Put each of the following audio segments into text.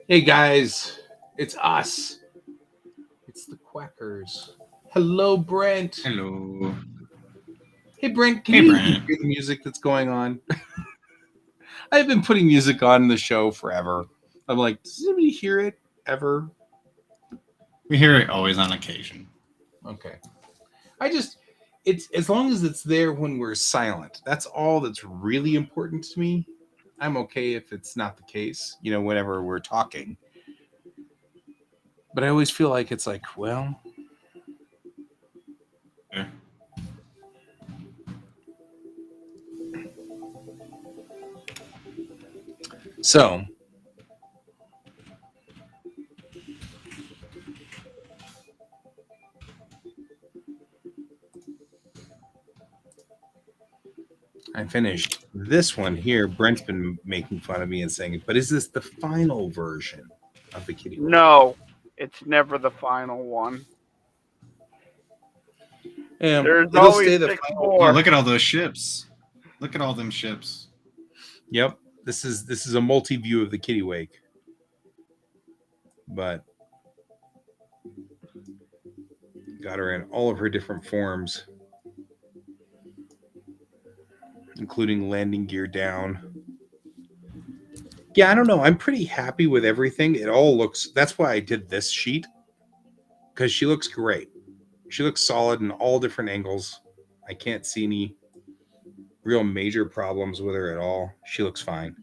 Hey guys, it's us. It's the Quackers. Hello, Brent. Hello. Hey, Brent, can Hey, you even Brent. hear the music that's going on? I've been putting music on in the show forever. I'm like, does anybody hear it ever? We hear it always on occasion. Okay. I just, it's as long as it's there when we're silent. That's all that's really important to me. I'm okay if it's not the case, whenever we're talking. But I always feel like it's like, well, Okay. so I finished this one here. Brent's been making fun of me and saying, but is this the final version of the kitty wake? No, it's never the final one. There's It'll always stay the six final. Oh, more. look at all those ships. Look at all them ships. Yep. This is a multi-view of the kitty wake. But got her in all of her different forms, including landing gear down. Yeah, I don't know. I'm pretty happy with everything. It all looks, that's why I did this sheet, because she looks great. She looks solid in all different angles. I can't see any real major problems with her at all. She looks fine,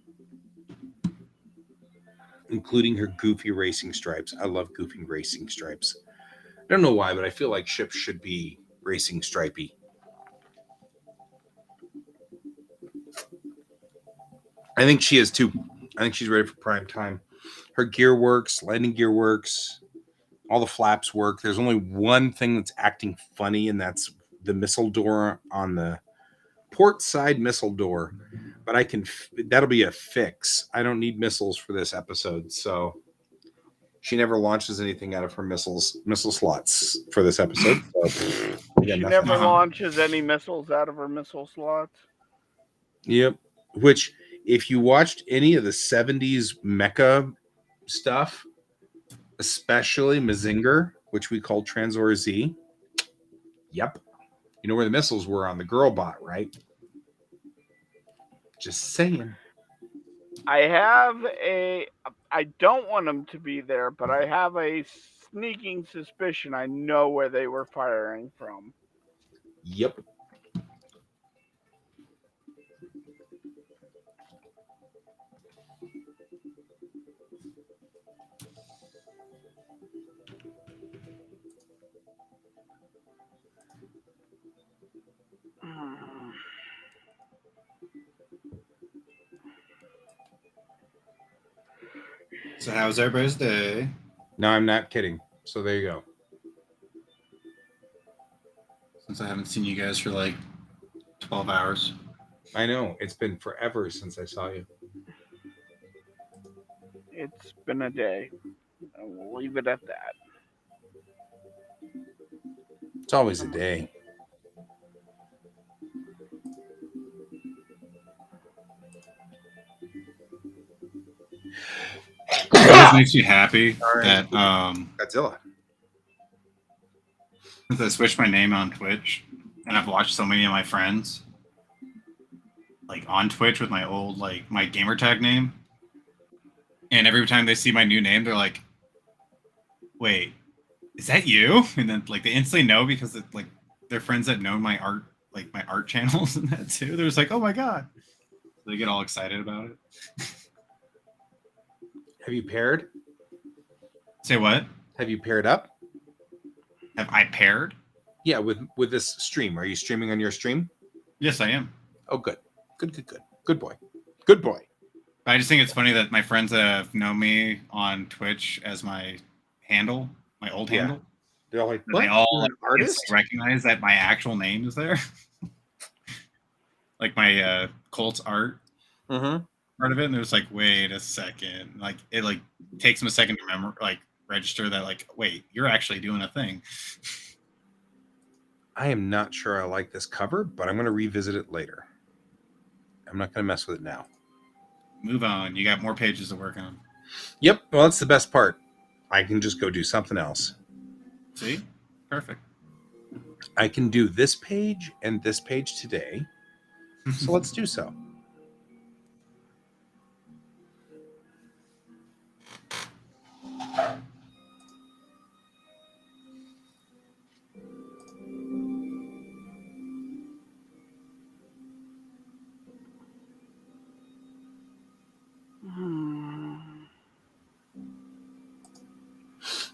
including her goofy racing stripes. I love goofy racing stripes. I don't know why, but I feel like ships should be racing stripy. I think she is too. I think she's ready for prime time. Her gear works, landing gear works, all the flaps work. There's only one thing that's acting funny, and that's the missile door on the port side missile door. But that'll be a fix. I don't need missiles for this episode, so she never launches anything out of her missile slots for this episode. So She never launches any missiles out of her missile slots. Yep. Which, if you watched any of the 70s mecha stuff, especially Mazinger, which we called Transor Z, yep. You know where the missiles were on the girl bot, right? Just saying. I don't want them to be there, but I have a sneaking suspicion I know where they were firing from. Yep. So how's everybody's day? No, I'm not kidding. So there you go. Since I haven't seen you guys for like 12 hours. I know. It's been forever since I saw you. It's been a day. And we'll leave it at that. It's always a day. It always makes me happy that Godzilla. since I switched my name on Twitch and I've watched so many of my friends like on Twitch with my old my gamer tag name. And every time they see my new name, they're like, wait, is that you? And then they instantly know because it's they're friends that know my art channels and that too. They're just like, oh my god. So they get all excited about it. Have you paired? Say what? Have you paired up? Have I paired? Yeah, with this stream. Are you streaming on your stream? Yes, I am. Oh, good. Good boy. Good boy. I just think it's funny that my friends that have known me on Twitch as my handle, my old handle, they're all like, what? They all You're an artist? recognize that my actual name is there. Like my Colts art part of it, and it was like, wait a second. It takes them a second to remember, register that wait, you're actually doing a thing. I am not sure I like this cover, but I'm going to revisit it later. I'm not going to mess with it now. Move on. You got more pages to work on. Yep. Well, that's the best part. I can just go do something else. See? Perfect. I can do this page and this page today. So let's do so.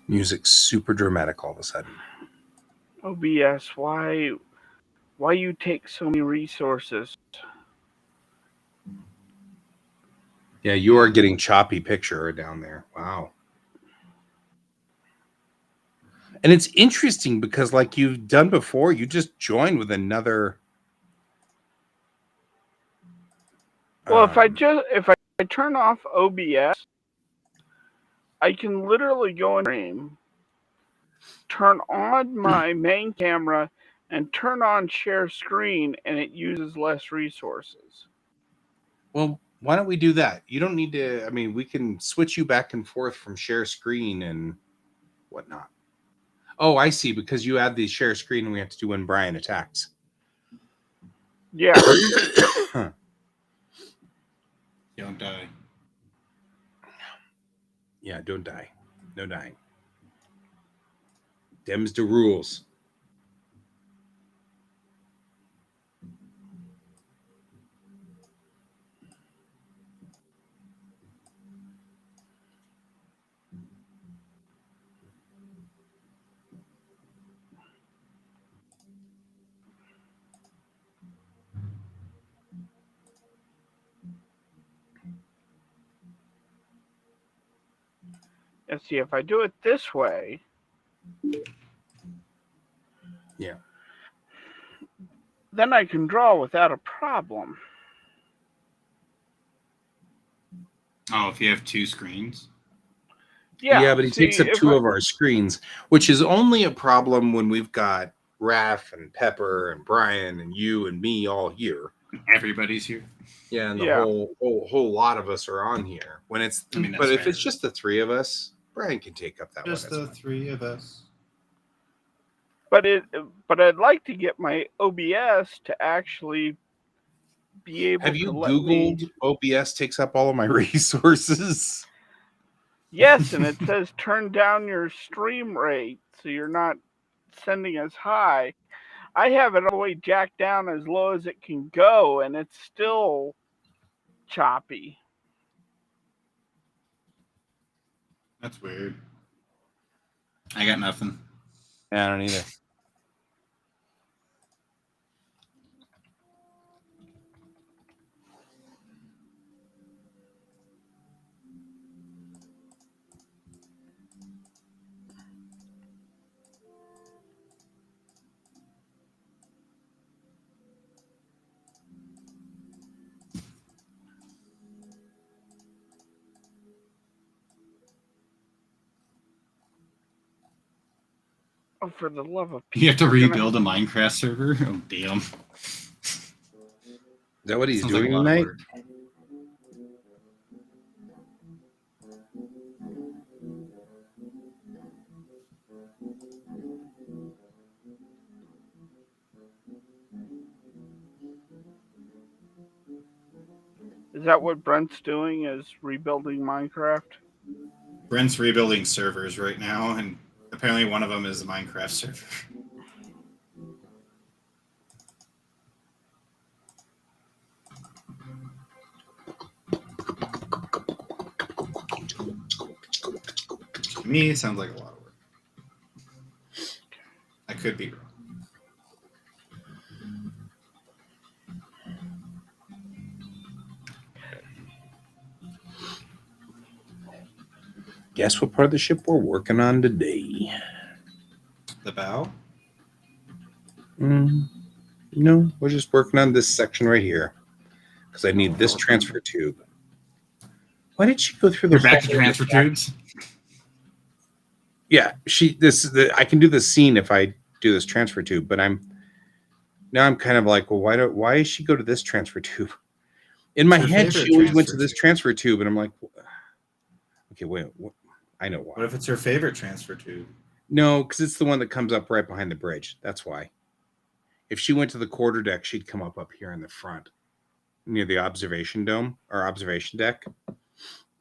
Music's super dramatic all of a sudden. OBS, why you take so many resources? Yeah, you are getting choppy picture down there. Wow. And it's interesting because, like you've done before, you just joined with another. Well, if I turn off OBS, I can literally go in stream, turn on my main camera, and turn on share screen, and it uses less resources. Well, why don't we do that? You don't need to. I mean, we can switch you back and forth from share screen and whatnot. Oh, I see. Because you add the share screen, and we have to do when Brian attacks. Yeah. Don't die. Yeah, don't die. No dying. Them's the rules. And see, if I do it this way, Yeah. then I can draw without a problem. Oh, if you have two screens? Yeah, but he takes up two of our screens, which is only a problem when we've got Raph and Pepper and Brian and you and me all here. Everybody's here. Yeah, and the whole lot of us are on here. When it's but if it's just the three of us, Brian can take up that just one. Just the three of us. But I'd like to get my OBS to actually be able to. Have you Googled OBS takes up all of my resources? Yes, and it says turn down your stream rate so you're not sending as high. I have it all the way jacked down as low as it can go, and it's still choppy. That's weird. I got nothing. Yeah, I don't either. Oh, for the love of Pete. You have to rebuild a Minecraft server? Oh, damn. Is that what he's doing tonight? Is that what Brent's doing, is rebuilding Minecraft? Brent's rebuilding servers right now, and apparently one of them is a Minecraft server. To me, it sounds like a lot of work. I could be wrong. Guess what part of the ship we're working on today? The bow? No, we're just working on this section right here because I need this transfer tube. Why did she go through the back to transfer tubes? Yeah, I can do this scene if I do this transfer tube, but I'm kind of like, well, why does she go to this transfer tube? In my head, she always went to this transfer tube, and I'm like, Okay, wait. What? I know why. What if it's her favorite transfer tube? No, because it's the one that comes up right behind the bridge. That's why. If she went to the quarter deck, she'd come up here in the front near the observation dome or observation deck.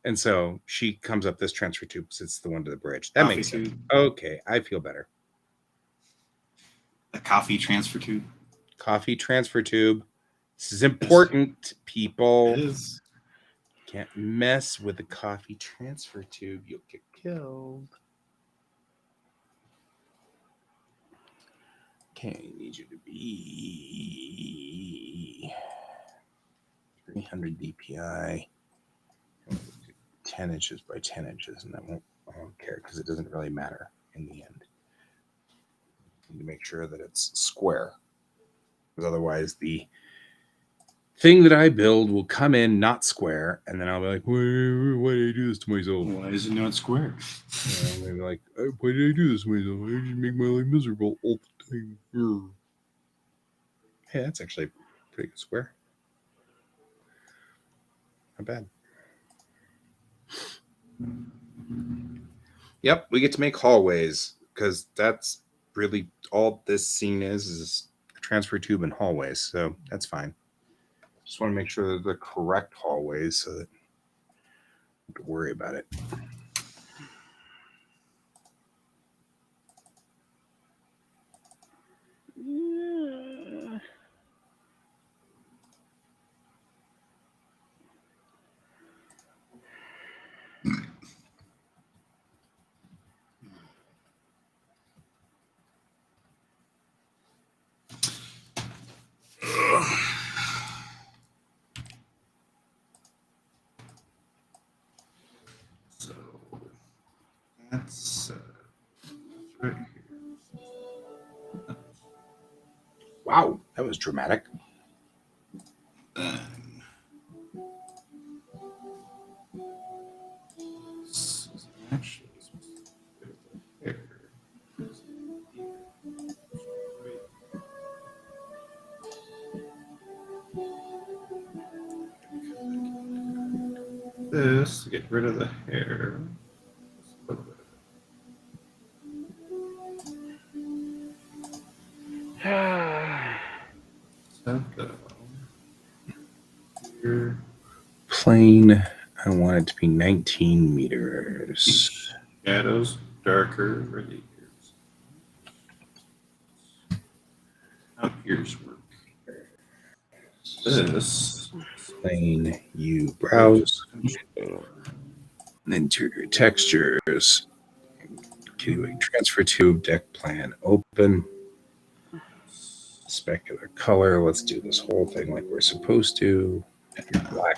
And so she comes up this transfer tube because it's the one to the bridge. That Coffee makes sense. tube. Okay, I feel better. The coffee transfer tube. Coffee transfer tube. This is important, people. It is. Can't mess with the coffee transfer tube. You'll get killed. Okay, I need you to be 300 DPI. 10 inches by 10 inches, and I won't care because it doesn't really matter in the end. You need to make sure that it's square, because otherwise the thing that I build will come in not square, and then I'll be like, why did I do this to myself? Why is it not square? And I'll be like, why did I do this to myself? I just make my life miserable all the time. Hey, that's actually a pretty good square. Not bad. Yep, we get to make hallways because that's really all this scene is a transfer tube and hallways. So that's fine. Just want to make sure that they're the correct hallways so that I don't have to worry about it. So that's right here. Wow, that was dramatic. Then actually here. This to get rid of the hair. Here. Plane, I want it to be 19 meters. Shadows darker where the ears. How ears work. This Plane, you browse. Interior textures. Continuing transfer tube, deck plan open. Specular color. Let's do this whole thing like we're supposed to. Black.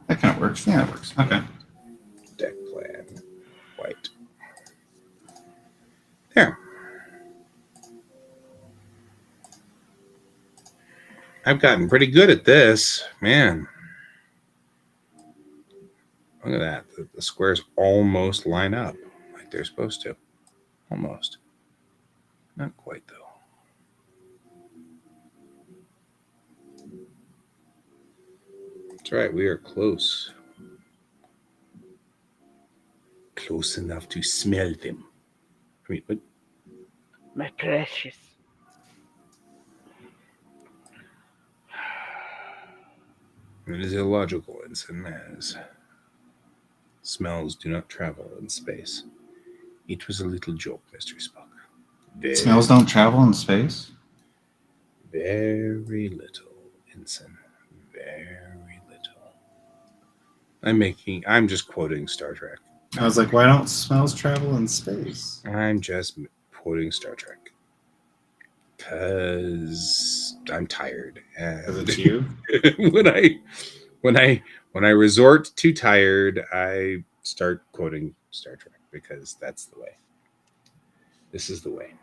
that kind of works. Yeah, it works. Okay. Deck plan. White. There. I've gotten pretty good at this. Man. Look at that. The squares almost line up like they're supposed to. Almost. Not quite, though. That's right. We are close. Close enough to smell them. I mean, what? My precious. It is illogical, Ensign, as smells do not travel in space. It was a little joke, Mr. Spock. Smells don't travel in space? Very little, Ensign. Very little. I'm just quoting Star Trek. I was like, why don't smells travel in space? I'm just quoting Star Trek. Because I'm tired. Because it's you? when I resort to tired, I start quoting Star Trek because that's the way. This is the way.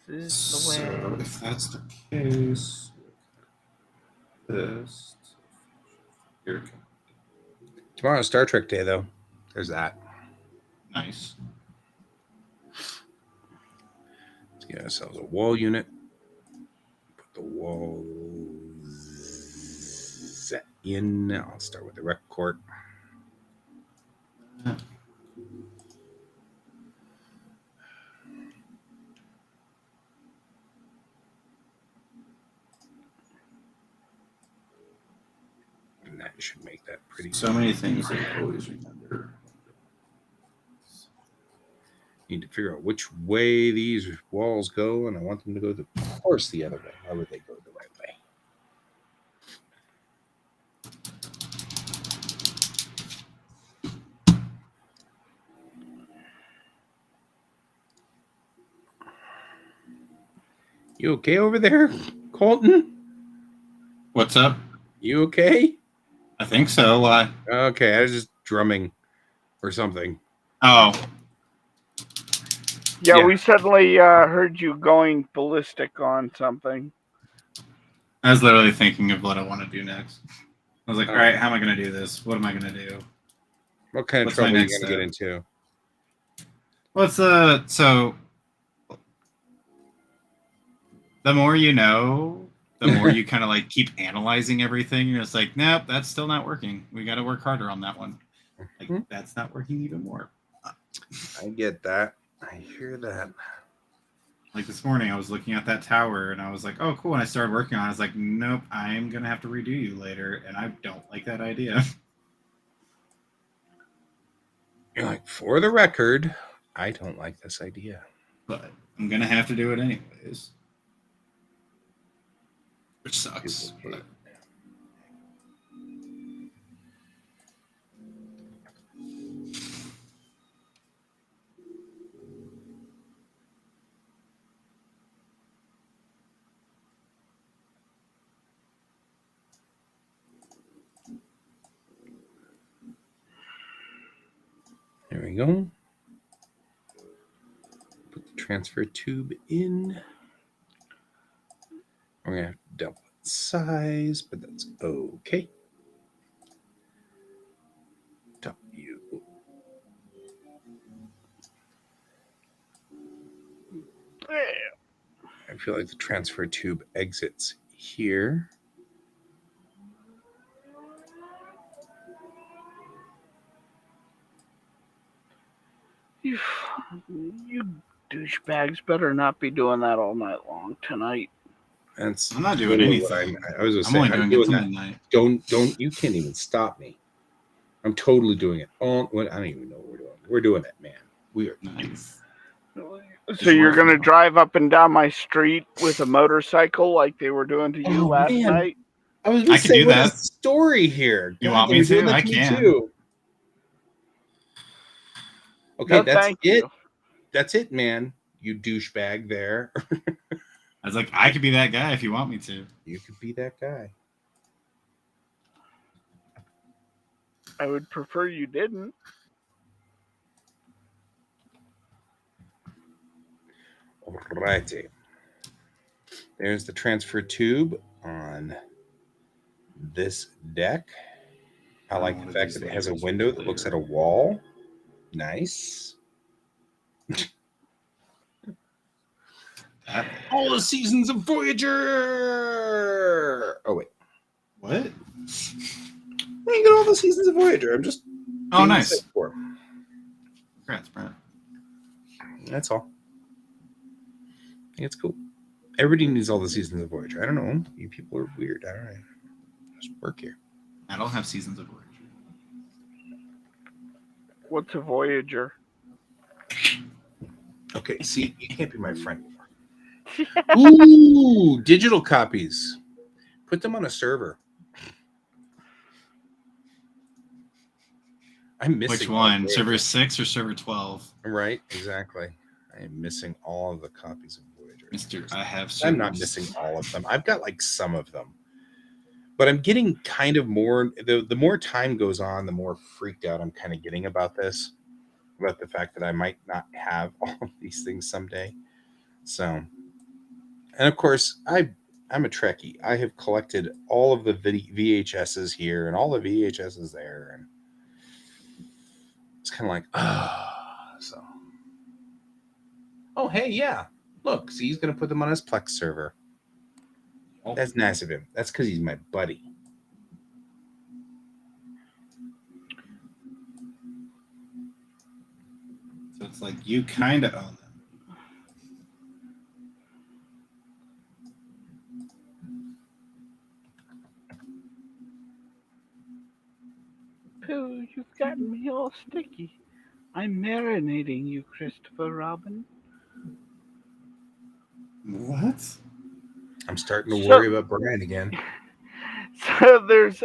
This is the way. So if that's the case, this here. Tomorrow's Star Trek Day, though. There's that. Nice. Let's get ourselves a wall unit. Put the walls in. I'll start with the rec court. should make that pretty. So many things I always remember. Need to figure out which way these walls go, and I want them to go, of course, the other way. Why would they go the right way? You okay over there, Colton? What's up? You okay? I think so. Why? Okay, I was just drumming or something. Oh. Yeah, we suddenly heard you going ballistic on something. I was literally thinking of what I want to do next. I was like, all right, how am I going to do this? What am I going to do? What kind of What's trouble my are you next going to get into? What's so the more you know, the more you kind of like keep analyzing everything. You're just like, nope, that's still not working. We got to work harder on that one. Like, that's not working even more. I get that. I hear that. Like this morning, I was looking at that tower and I was like, oh, cool. And I started working on it. I was like, nope, I'm going to have to redo you later. And I don't like that idea. You're like, for the record, I don't like this idea. But I'm going to have to do it anyways. Which sucks. But... There we go. Put the transfer tube in. We're going to have to double its size, but that's okay. W. I feel like the transfer tube exits here. You douchebags better not be doing that all night long tonight. I'm not doing anything. I was just I'm saying, only doing it till midnight. Don't. You can't even stop me. I'm totally doing it. I don't even know what we're doing. We're doing it, man. We are nice. So you're going to drive up and down my street with a motorcycle like they were doing to you last night? I was going to say, what is the story here? You want me to? I can. Too. Okay, no, that's thank it. You. That's it, man. You douchebag there. I was like, I could be that guy if you want me to. You could be that guy. I would prefer you didn't. Alrighty. There's the transfer tube on this deck. I like the fact that it has a window that looks at a wall. Nice. All the seasons of Voyager. Oh wait, what? I ain't got all the seasons of Voyager. I'm just. Oh, nice. Congrats, Brent. That's all. I think it's cool. Everybody needs all the seasons of Voyager. I don't know. You people are weird. I don't know. Just work here. I don't have seasons of Voyager. What's a Voyager? Okay, see, you can't be my friend anymore. Ooh, digital copies. Put them on a server. I'm missing. Which one? Server 6 or server 12? Right, exactly. I am missing all of the copies of Voyager. Mister, I have I'm not missing all of them. I've got like some of them. But I'm getting kind of more, the more time goes on, the more freaked out I'm kind of getting about this. About the fact that I might not have all of these things someday. So, and of course, I'm a Trekkie. I have collected all of the VHSs here and all the VHSs there. And it's kind of like, so. Oh, hey, yeah. Look, see, he's going to put them on his Plex server. Oh. That's nice of him. That's because he's my buddy. So it's like you kind of own them. getting all sticky. I'm marinating you, Christopher Robin. What? I'm starting to So, worry about Brian again. so there's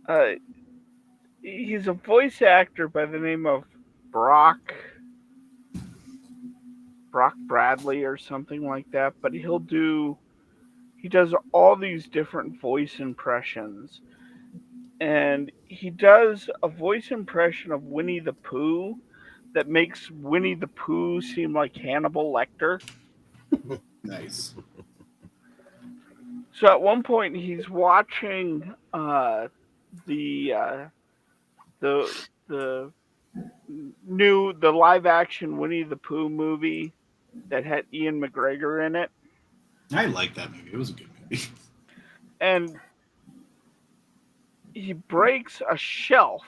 uh, he's a voice actor by the name of Brock Bradley or something like that, but he does all these different voice impressions. And he does a voice impression of Winnie the Pooh that makes Winnie the Pooh seem like Hannibal Lecter. Nice. So at one point he's watching the uh, the the the live action Winnie the Pooh movie that had Ian McGregor in it, I like that movie. It was a good movie. and he breaks a shelf,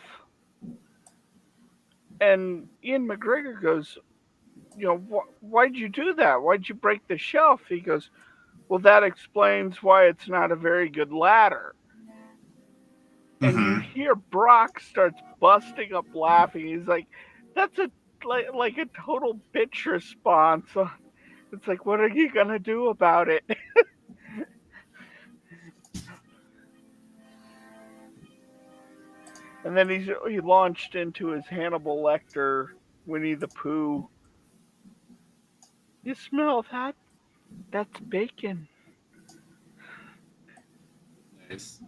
and Ian McGregor goes, why'd you do that? Why'd you break the shelf? He goes, well, that explains why it's not a very good ladder. And you Mm-hmm. hear Brock starts busting up laughing. He's like, that's like a total bitch response. It's like, what are you gonna do about it? And then he launched into his Hannibal Lecter, Winnie the Pooh. You smell that? That's bacon. Nice.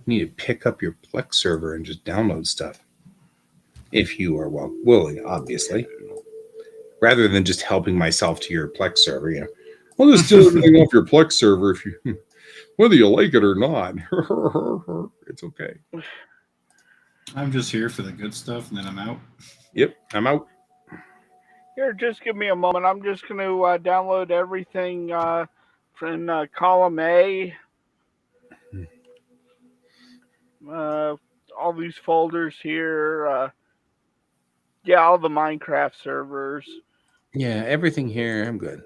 You need to pick up your Plex server and just download stuff. If you are willing, obviously. Rather than just helping myself to your Plex server, I'll just steal everything off your Plex server if you whether you like it or not. It's okay. I'm just here for the good stuff, and then I'm out. Yep, I'm out. Here, just give me a moment. I'm just going to download everything from column A. All these folders here. All the Minecraft servers. Yeah, everything here, I'm good.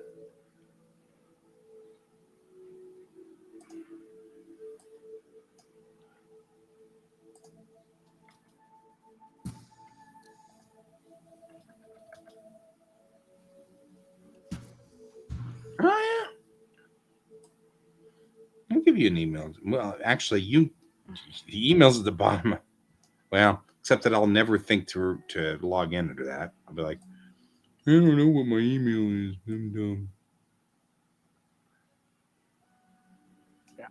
Oh yeah, I'll give you an email. Well, actually, the email's at the bottom. Well, except that I'll never think to log in into that. I'll be like, I don't know what my email is. I'm dumb. Yeah.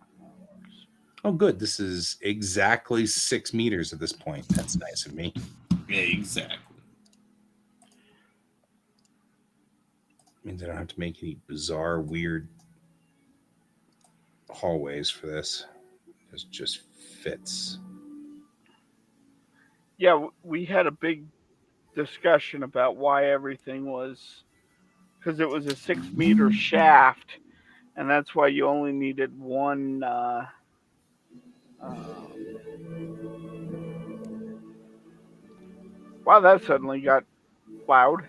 Oh, good. This is exactly 6 meters at this point. That's nice of me. Exactly. Means I don't have to make any bizarre, weird hallways for this. It just fits. Yeah, we had a big discussion about why everything was, because it was a 6 meter shaft, and that's why you only needed one. Wow, that suddenly got loud.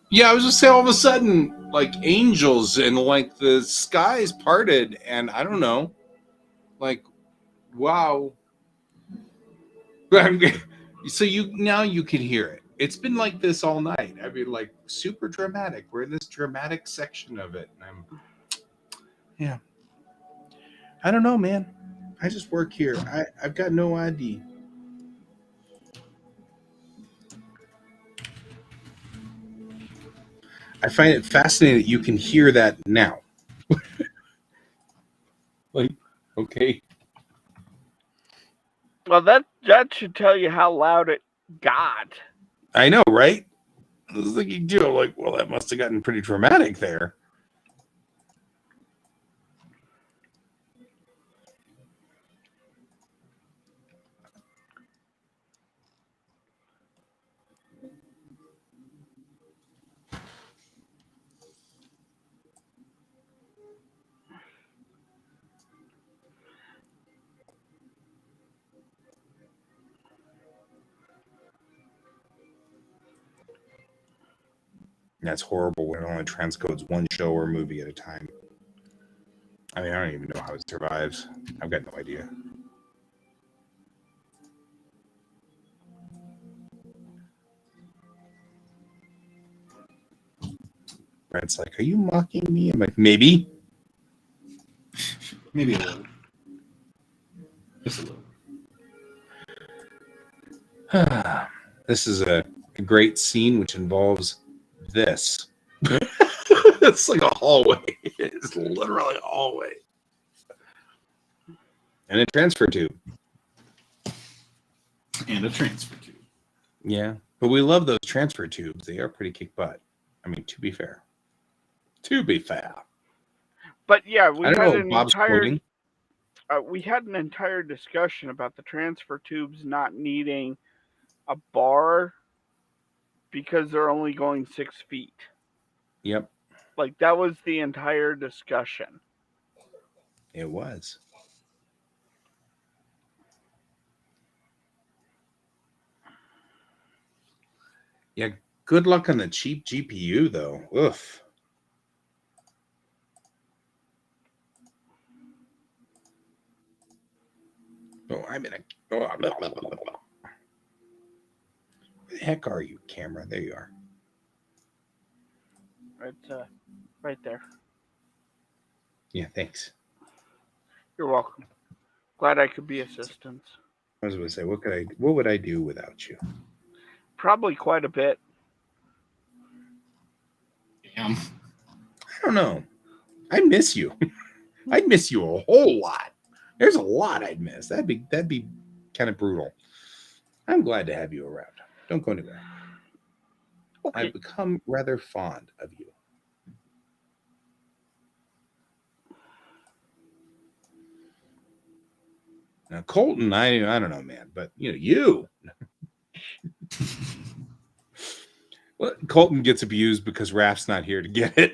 Yeah, I was just saying all of a sudden, like angels and like the skies parted, and I don't know, like, wow. So you can hear it. It's been like this all night. I mean, like super dramatic. We're in this dramatic section of it, and yeah. I don't know, man. I just work here. I've got no ID. I find it fascinating that you can hear that now. Like, okay. Well, that should tell you how loud it got. I know, right? I was thinking, Joe, like, well, that must have gotten pretty dramatic there. That's horrible when it only transcodes one show or movie at a time. I mean, I don't even know how it survives. I've got no idea. Brent's like, are you mocking me? I'm like, maybe. Maybe a little. Just a little. This is a great scene which involves this. It's like a hallway. It's literally a hallway. And a transfer tube. And a transfer tube. Yeah. But we love those transfer tubes. They are pretty kick butt. I mean, to be fair. To be fair. But yeah, we had an entire discussion about the transfer tubes not needing a bar because they're only going 6 feet. Yep. Like, that was the entire discussion. It was. Yeah, good luck on the cheap GPU, though. Oof. Oh, I'm in a... Oh, blah, blah, blah, blah, blah. Where the heck are you, camera? There you are. It's right there. Yeah, thanks. You're welcome. Glad I could be assistance. I was going to say, what would I do without you? Probably quite a bit. Damn. I don't know. I miss you. I'd miss you a whole lot. There's a lot I'd miss. That'd be kind of brutal. I'm glad to have you around. Don't go anywhere. Okay. I've become rather fond of you. Now, Colton, I don't know, man, but you. Well, Colton gets abused because Raph's not here to get it.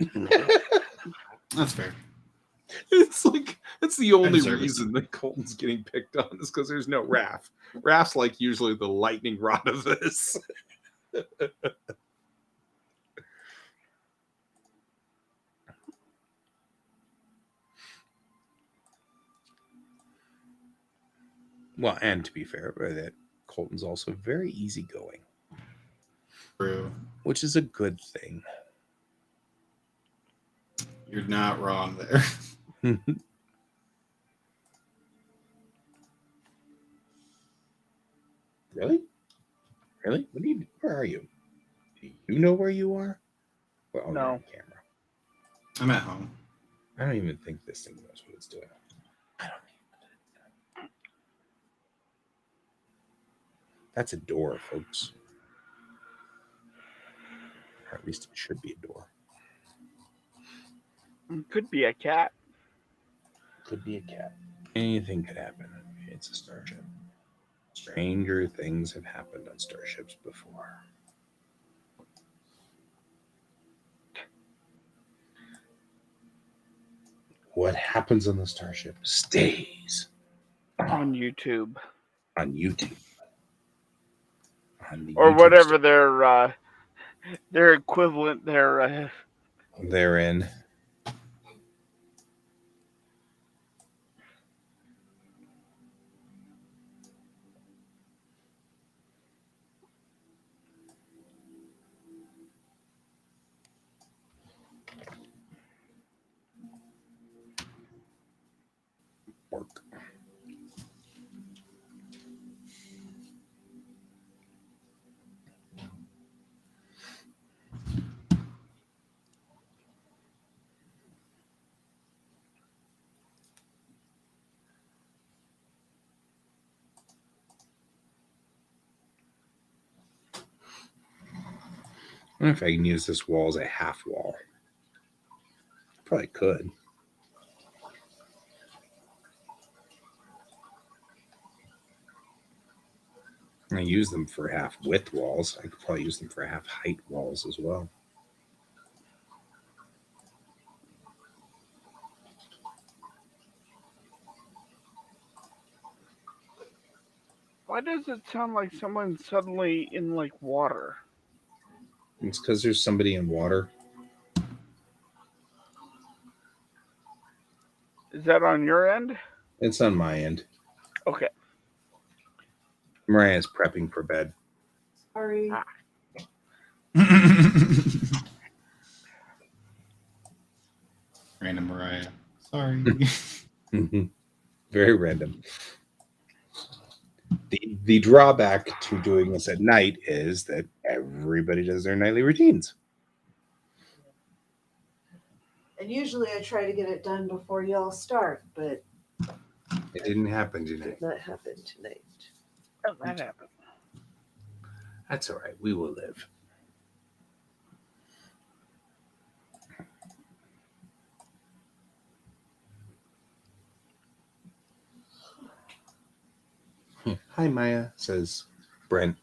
That's fair. It's like that's the only reason that Colton's getting picked on is because there's no Raph. Raph's like usually the lightning rod of this. Well, and to be fair, that Colton's also very easygoing. True. Which is a good thing. You're not wrong there. Really? Really? Where are you? Do you know where you are? Well, no. You're on camera. I'm at home. I don't even think this thing knows what it's doing. I don't even. That's a door, folks. Or at least it should be a door. Could be a cat. Could be a cat. Anything could happen. It's a starship. Stranger things have happened on starships before. What happens on the starship stays on YouTube. On YouTube. On the or YouTube whatever their equivalent therein. Work. I don't know if I can use this wall as a half wall. Probably could. I use them for half width walls. I could probably use them for half height walls as well. Why does it sound like someone's suddenly in like water? It's because there's somebody in water. Is that on your end? It's on my end. Okay. Mariah's prepping for bed. Sorry. Random Mariah. Sorry. Very random. The drawback to doing this at night is that everybody does their nightly routines. And usually I try to get it done before y'all start, but It didn't happen tonight. did not happen tonight. Oh, that happened. That's all right. We will live. Hi, Maya, says Brent.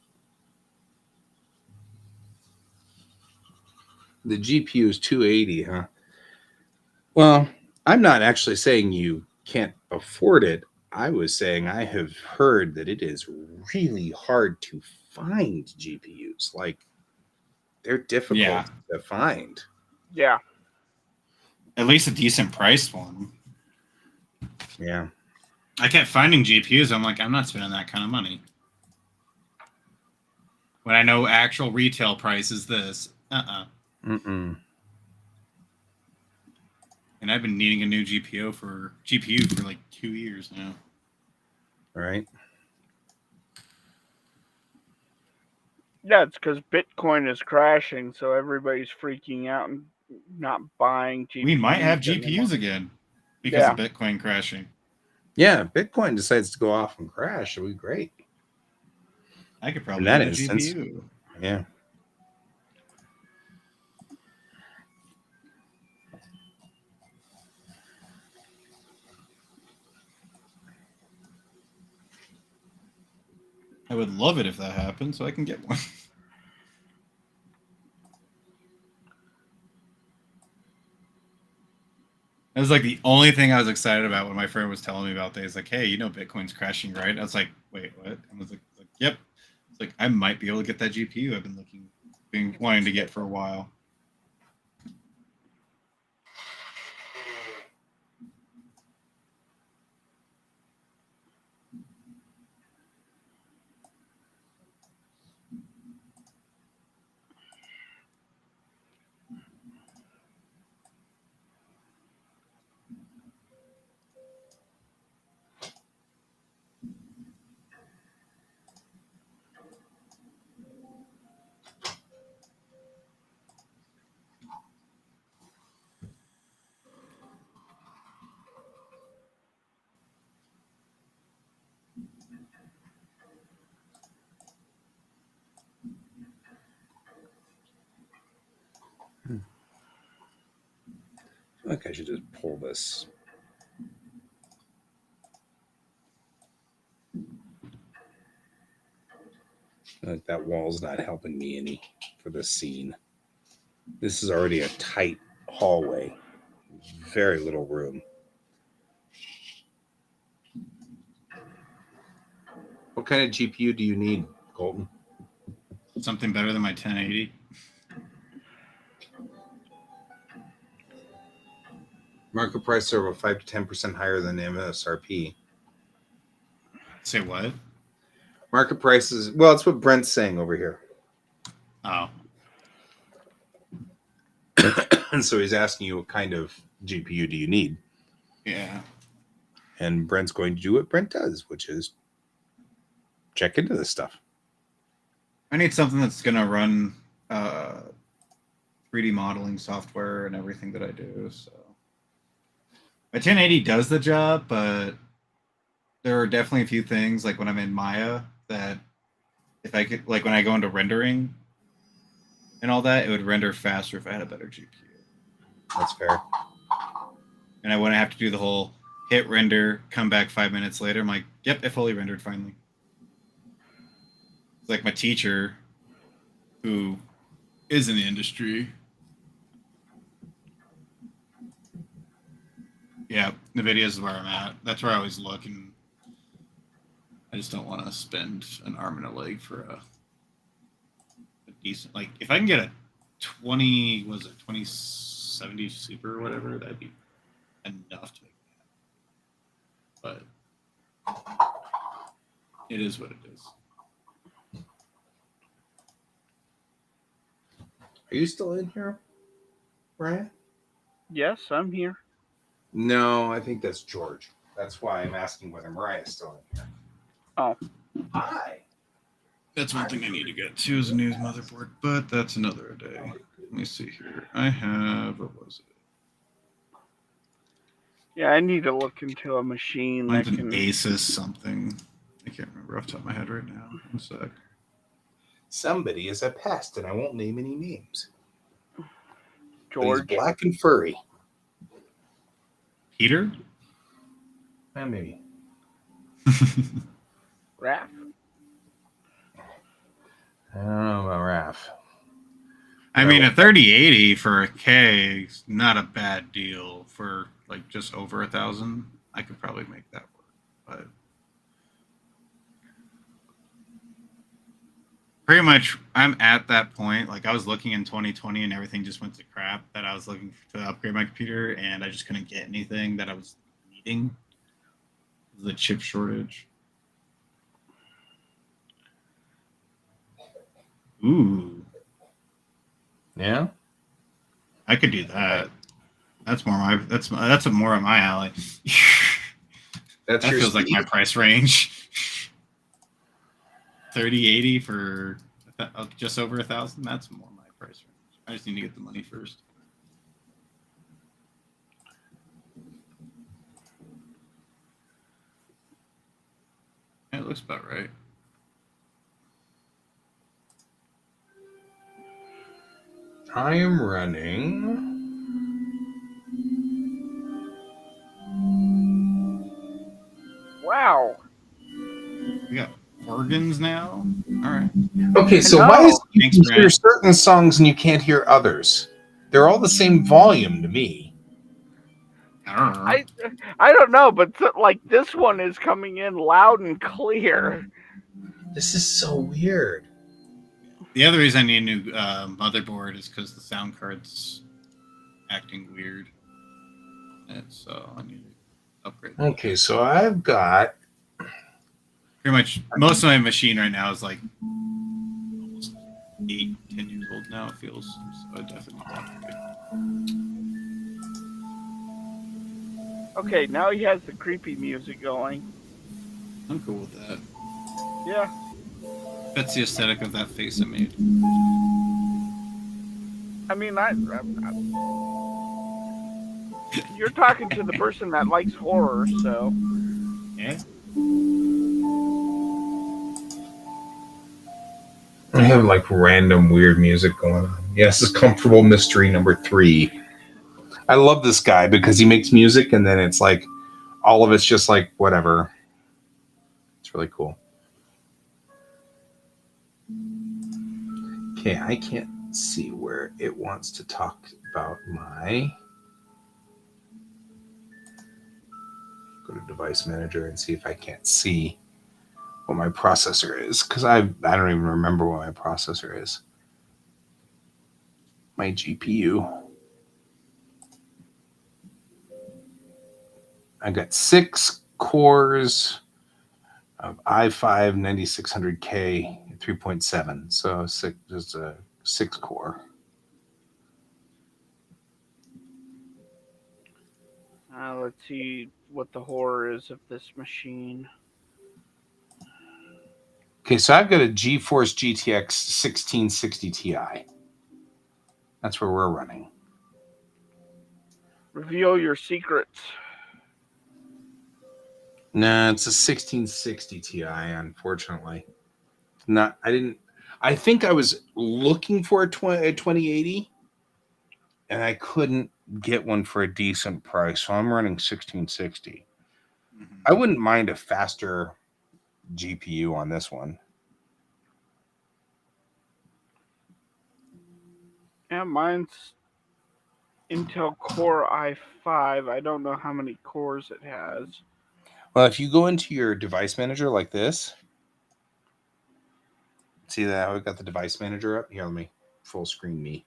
The GPU is 280, huh? Well, I'm not actually saying you can't afford it. I was saying I have heard that it is really hard to find GPUs. Like, they're difficult to find. Yeah. At least a decent priced one. Yeah. I kept finding GPUs. I'm like, I'm not spending that kind of money. When I know actual retail price is this. Mm-mm. And I've been needing a new GPU for like 2 years now. Right. Yeah, it's because Bitcoin is crashing, so everybody's freaking out and not buying GPUs. We might have anymore. GPUs again because of Bitcoin crashing. Yeah, Bitcoin decides to go off and crash. It'll be great. I could probably In that get a instance. GPU. Yeah. I would love it if that happened so I can get one. That was like the only thing I was excited about when my friend was telling me about that. He's like, hey, you know Bitcoin's crashing, right? I was like, wait, what? I was like yep. It's like, I might be able to get that GPU I've been wanting to get for a while. I feel like I should just pull this. Like that wall's not helping me any for this scene. This is already a tight hallway. Very little room. What kind of GPU do you need, Colton? Something better than my 1080. Market price are about 5 to 10% higher than MSRP. Say what? Market prices, well, it's what Brent's saying over here. Oh. And so he's asking you what kind of GPU do you need? Yeah. And Brent's going to do what Brent does, which is check into this stuff. I need something that's going to run 3D modeling software and everything that I do. So my 1080 does the job, but there are definitely a few things, like when I'm in Maya, that if I could, like when I go into rendering and all that, it would render faster if I had a better GPU. That's fair. And I wouldn't have to do the whole hit render, come back 5 minutes later. I'm like, yep, it fully rendered finally. It's like my teacher, who is in the industry. Yeah, NVIDIA is where I'm at. That's where I always look, and I just don't want to spend an arm and a leg for a decent, like, if I can get a 2070 Super or whatever, that'd be enough to make that. But it is what it is. Are you still in here, Brian? Yes, I'm here. No, I think that's George. That's why I'm asking whether Mariah's still in here. Oh. Hi. That's one thing I need to get to is a news motherboard, but that's another day. Let me see here. I have, what was it? Yeah, I need to look into a machine Mine's that an can. Asus something. I can't remember off the top of my head right now. One sec. Somebody is a pest, and I won't name any names. But George. he's black and furry. Peter? Maybe. Raph. I don't know about Raph. I mean, a 3080 for a K is not a bad deal for like just over 1,000. I could probably make that work, but pretty much I'm at that point. Like I was looking in 2020 and everything just went to crap that I was looking to upgrade my computer and I just couldn't get anything that I was needing. The chip shortage. Ooh. Yeah? I could do that. That's more my that's more of my alley. That's That your feels like speed? my price range. 3080 for just over 1,000. That's more my price range. I just need to get the money first. Yeah, it looks about right. I am running. Wow. We got organs now. All right. Okay, so No. why is you Thanks, can hear Brad. certain songs and you can't hear others? They're all the same volume to me. I don't know, but like this one is coming in loud and clear. This is so weird. The other reason I need a new motherboard is because the sound card's acting weird. And so I need to upgrade that. Okay, so I've got Pretty much most of my machine right now is like almost 10 years old now, it feels. So I definitely need to upgrade. Okay, now he has the creepy music going. I'm cool with that. Yeah. That's the aesthetic of that face I made. I mean, you're talking to the person that likes horror, so. Yeah. I have like random weird music going on. Yes, it's Comfortable Mystery number 3. I love this guy because he makes music and then it's like all of it's just like whatever. It's really cool. Okay, I can't see where it wants to talk about my. Go to Device Manager and see if I can't see what my processor is because I don't even remember what my processor is. My GPU. I got 6 cores of i5 9600K 3.7. So just a 6 core. Let's see what the horror is of this machine. Okay, so I've got a GeForce GTX 1660 Ti. That's where we're running. Reveal your secrets. No, it's a 1660 Ti, unfortunately. Not, I didn't. I think I was looking for a 2080, and I couldn't get one for a decent price, so I'm running 1660. Mm-hmm. I wouldn't mind a faster GPU on this one. Yeah, mine's Intel Core i5. I don't know how many cores it has. Well, if you go into your device manager like this, see that I've got the device manager up here. Let me full screen me.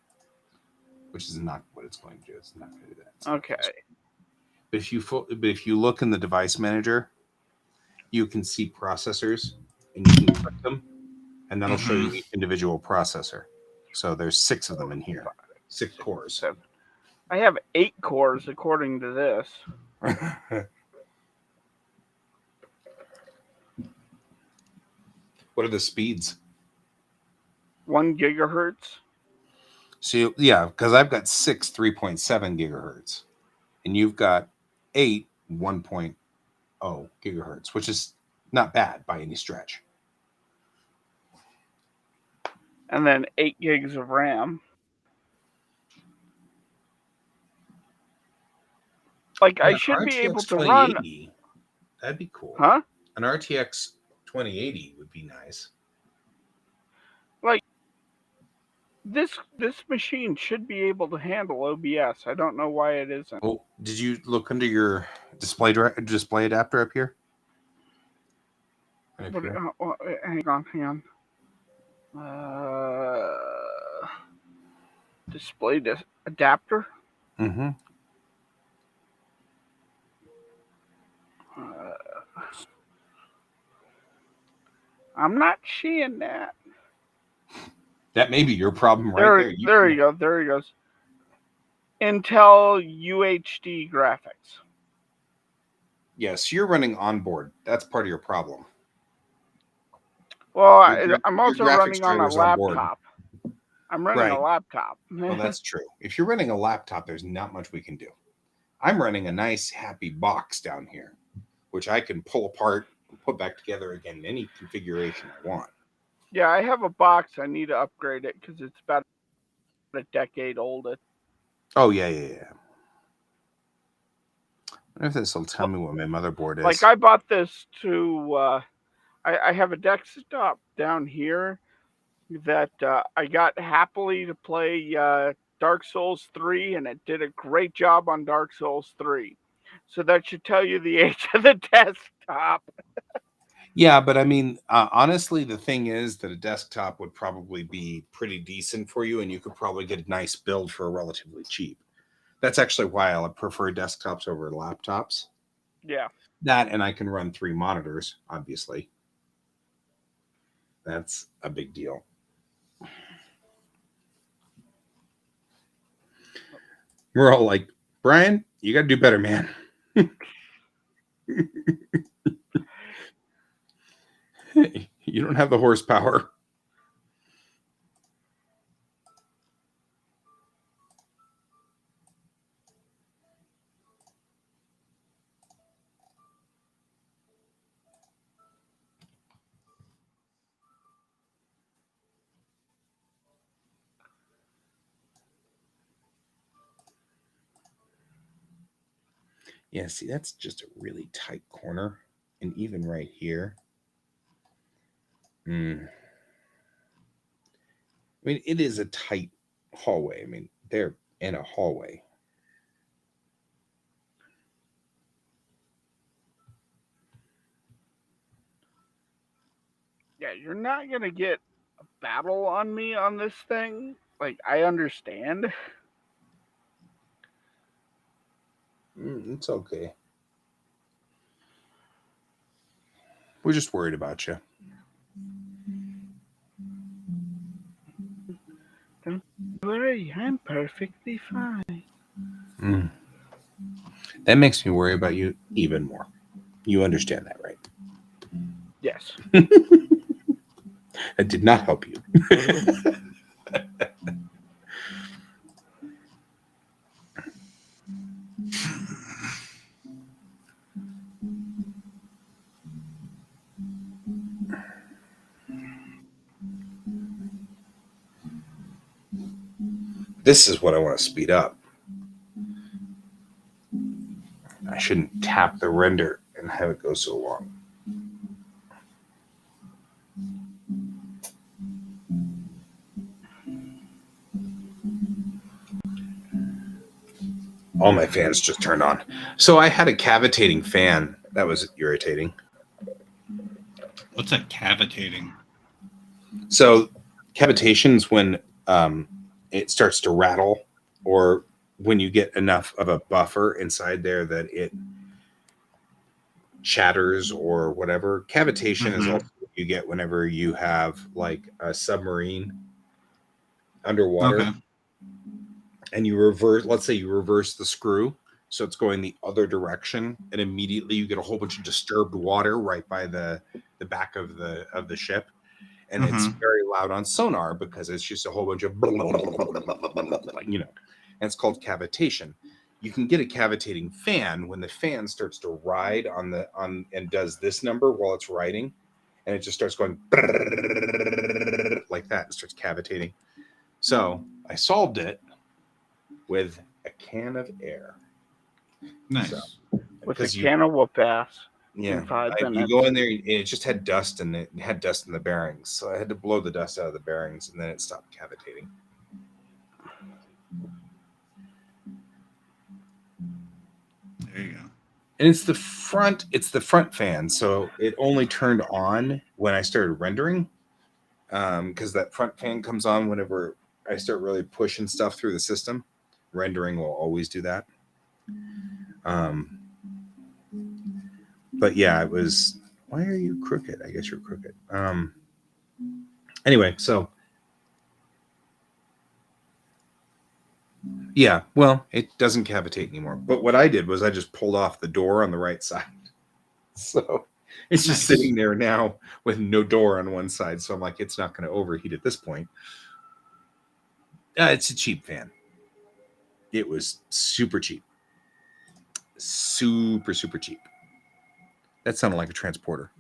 which is not what it's going to do. It's not going to do that. Okay. But if you look in the device manager, you can see processors, and you can click them, and that'll show you each individual processor. So there's 6 of them in here, 6 cores. 7. I have 8 cores according to this. What are the speeds? 1 gigahertz. So yeah, because I've got 6 3.7 gigahertz, and you've got 8 1.0 gigahertz, which is not bad by any stretch. And then 8 gigs of RAM. Like, I should be able to run. That'd be cool. Huh? An RTX 2080 would be nice. Like, this machine should be able to handle OBS. I don't know why it isn't. Oh, did you look under your display adapter up here? Right up here. Hang on. Display adapter. Mm-hmm. I'm not seeing that. That may be your problem right there. There you go. There he goes. Intel UHD graphics. Yes, you're running onboard. That's part of your problem. Well, I'm also running on a laptop. I'm running a laptop. Well, that's true. If you're running a laptop, there's not much we can do. I'm running a nice, happy box down here, which I can pull apart and put back together again in any configuration I want. Yeah, I have a box. I need to upgrade it because it's about a decade old. Oh, yeah. I wonder if this will tell me what my motherboard is. Like, I bought this to... I have a desktop down here that I got happily to play Dark Souls 3, and it did a great job on Dark Souls 3. So that should tell you the age of the desktop. Yeah, but I mean, honestly, the thing is that a desktop would probably be pretty decent for you, and you could probably get a nice build for relatively cheap. That's actually why I prefer desktops over laptops. Yeah. That, and I can run 3 monitors, obviously. That's a big deal. We're all like, Brian, you got to do better, man. You don't have the horsepower. Yeah, see, that's just a really tight corner. And even right here. I mean, it is a tight hallway. I mean, they're in a hallway. Yeah, you're not going to get a battle on me on this thing. Like, I understand. It's okay. We're just worried about you. Don't worry, I'm perfectly fine. That makes me worry about you even more. You understand that, right? Yes. That did not help you. This is what I want to speed up. I shouldn't tap the render and have it go so long. All my fans just turned on. So I had a cavitating fan. That was irritating. What's that cavitating? So cavitation is when it starts to rattle or when you get enough of a buffer inside there that it chatters or whatever. Cavitation is also what you get whenever you have like a submarine underwater Okay. and you reverse, let's say you reverse the screw so it's going the other direction, and immediately you get a whole bunch of disturbed water right by the back of the ship, and it's very loud on sonar because it's just a whole bunch of and it's called cavitation. You can get a cavitating fan when the fan starts to ride on and does this number while it's riding, and it just starts going like that. It starts cavitating. So I solved it with a can of air. Nice. So, with a can of whoop ass. Yeah, In 5 you minutes. go in there and it just had dust, and it had dust in the bearings. So I had to blow the dust out of the bearings, and then it stopped cavitating. There you go. And it's the front fan, so it only turned on when I started rendering, because that front fan comes on whenever I start really pushing stuff through the system. Rendering will always do that. But yeah, it was. Why are you crooked? I guess you're crooked. Anyway, so yeah, well, it doesn't cavitate anymore. But what I did was I just pulled off the door on the right side. So it's just sitting there now with no door on one side. So I'm like, it's not going to overheat at this point. It's a cheap fan. It was super cheap. Super, super cheap. That sounded like a transporter.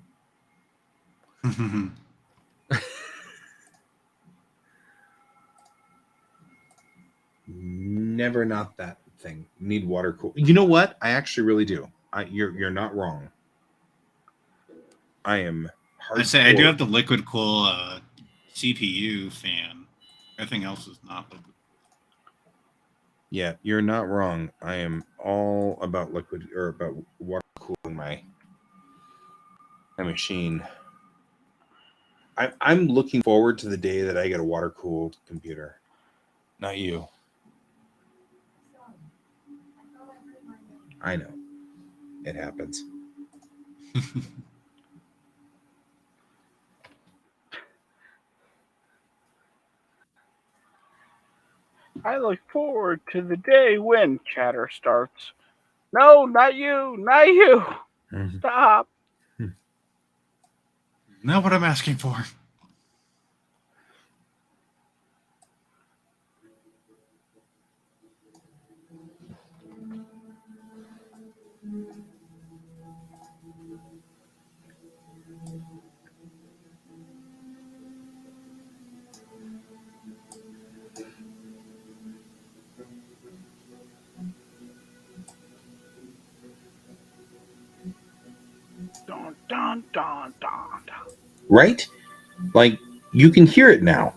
Never not that thing. Need water cool. You know what? I actually really do. You're not wrong. I am hardcore. I say I do have the liquid cool CPU fan. Everything else is not liquid. Yeah, you're not wrong. I am all about liquid or about water cooling my machine. I'm looking forward to the day that I get a water cooled computer. Not you. I know. It happens. I look forward to the day when chatter starts. No, not you, not you. Stop. Not what I'm asking for. Dun, dun, dun, dun. Right? Like, you can hear it now.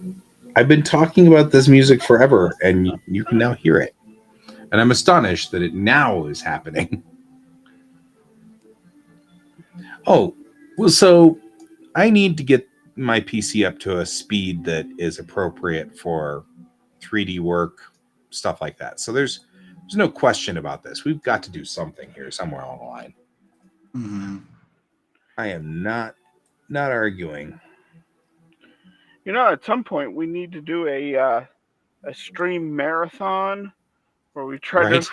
I've been talking about this music forever, and you can now hear it. And I'm astonished that it now is happening. Oh, well, so I need to get my PC up to a speed that is appropriate for 3D work, stuff like that. So there's no question about this. We've got to do something here somewhere along the line. Mm-hmm. I am not arguing. You know, at some point we need to do a stream marathon where we try Right?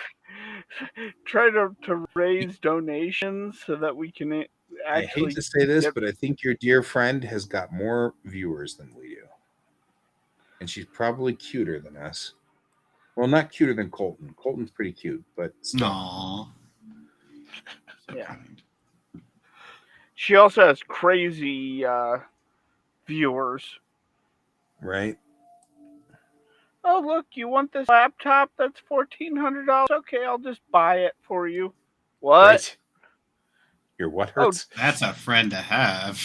to raise donations so that we can I actually hate to say this, but I think your dear friend has got more viewers than we do. And she's probably cuter than us. Well, not cuter than Colton. Colton's pretty cute, but still. Aww. So Yeah. kind. She also has crazy viewers. Right? Oh, look, you want this laptop that's $1,400? Okay, I'll just buy it for you. What? Right? Your what hurts? That's a friend to have.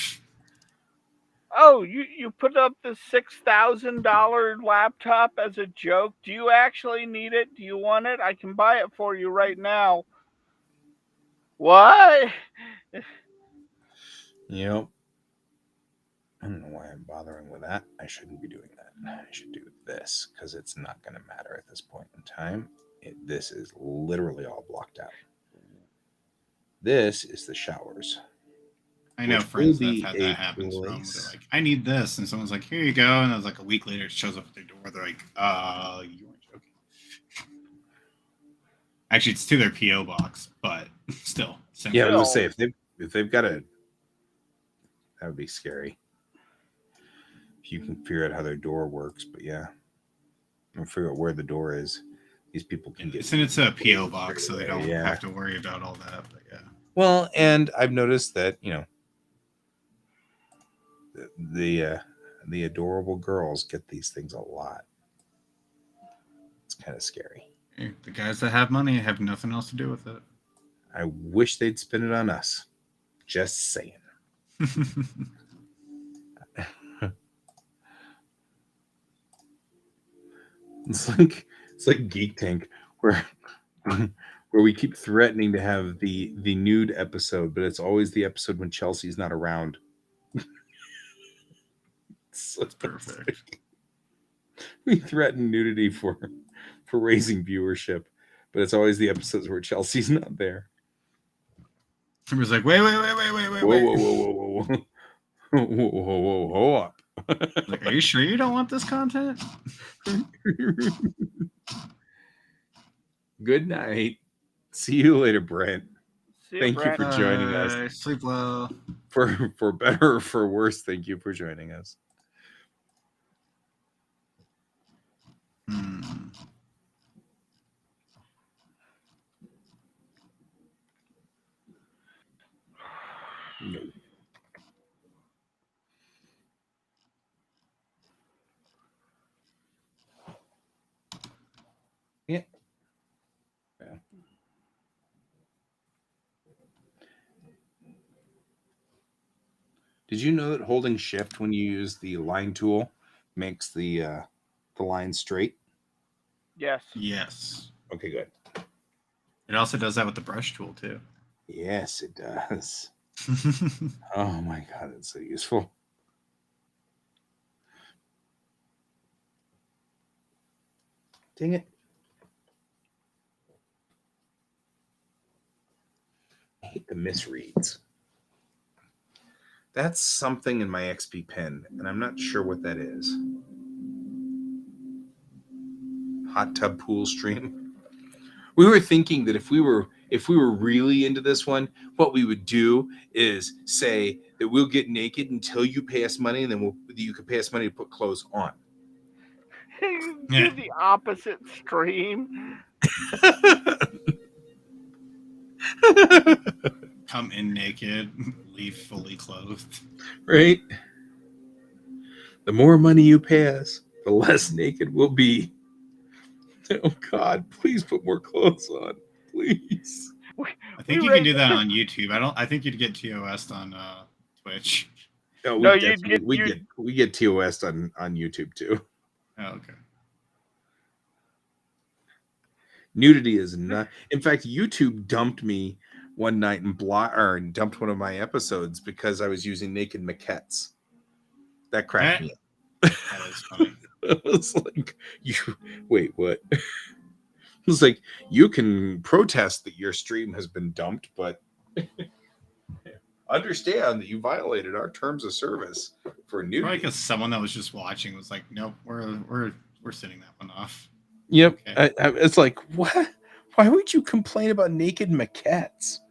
Oh, you put up this $6,000 laptop as a joke? Do you actually need it? Do you want it? I can buy it for you right now. What? Yep. I don't know why I'm bothering with that. I shouldn't be doing that. I should do this because it's not going to matter at this point in time. This is literally all blocked out. This is the showers. I know Which friends will that be have had a that happen from. They're place. like, I need this, and someone's like, here you go, and it's like a week later, it shows up at their door. They're like, you weren't joking. Actually, it's to their PO box, but still. Yeah, I was Still. gonna say if they've got a, that would be scary. If you can figure out how their door works, but yeah, and figure out where the door is. These people can get. Send it to a PO box, so they don't Yeah. have to worry about all that. But yeah. Well, and I've noticed that the adorable girls get these things a lot. It's kind of scary. Hey, the guys that have money have nothing else to do with it. I wish they'd spend it on us. Just saying. It's like Geek Tank, where we keep threatening to have the nude episode, but it's always the episode when Chelsea's not around. That's perfect. We threaten nudity for raising viewership, but it's always the episodes where Chelsea's not there. Everybody's like, wait. Whoa, hold up. Like, are you sure you don't want this content? Good night. See you later, Brent. Thank you for joining us. Sleep well. For better or for worse, thank you for joining us. No. Yeah. Did you know that holding shift when you use the line tool makes the line straight? Yes. Yes. Okay, good. It also does that with the brush tool too. Yes, it does. Oh my god, it's so useful. Dang it. I hate the misreads. That's something in my XP pen, and I'm not sure what that is. Hot tub pool stream. We were thinking that if we were really into this one, what we would do is say that we'll get naked until you pay us money, and then you can pay us money to put clothes on. Do the opposite stream. Come in naked, leave fully clothed. Right? The more money you pay us, the less naked we'll be. Oh God, please put more clothes on. Please. I think you can do that on YouTube. I think you'd get TOS on Twitch. No, we get TOS on YouTube too. Oh, okay. Nudity is not. In fact, YouTube dumped me one night and dumped one of my episodes because I was using naked maquettes. That cracked me up. That is funny. It was like, wait, what? It was like, you can protest that your stream has been dumped, but understand that you violated our terms of service for nudity. Probably because someone that was just watching was like, nope, we're sending that one off. Yep. Okay. It's like, what? Why would you complain about naked maquettes?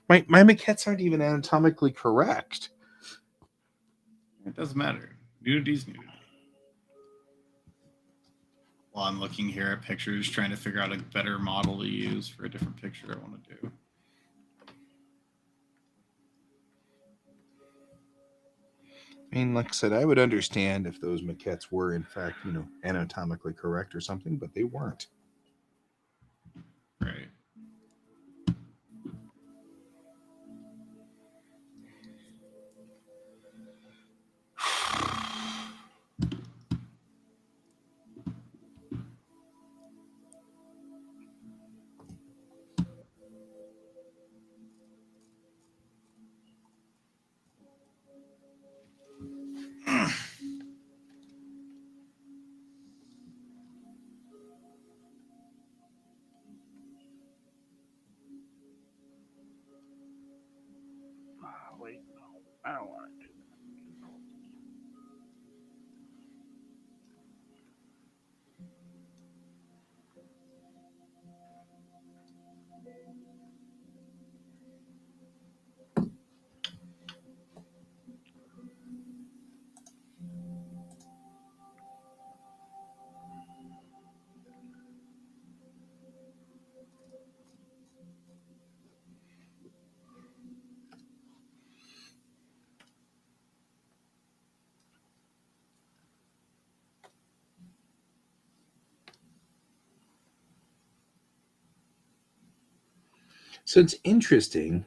My maquettes aren't even anatomically correct. It doesn't matter. Nudity's nudity. While I'm looking here at pictures, trying to figure out a better model to use for a different picture I want to do. I mean, like I said, I would understand if those maquettes were, in fact, anatomically correct or something, but they weren't. Right. So it's interesting.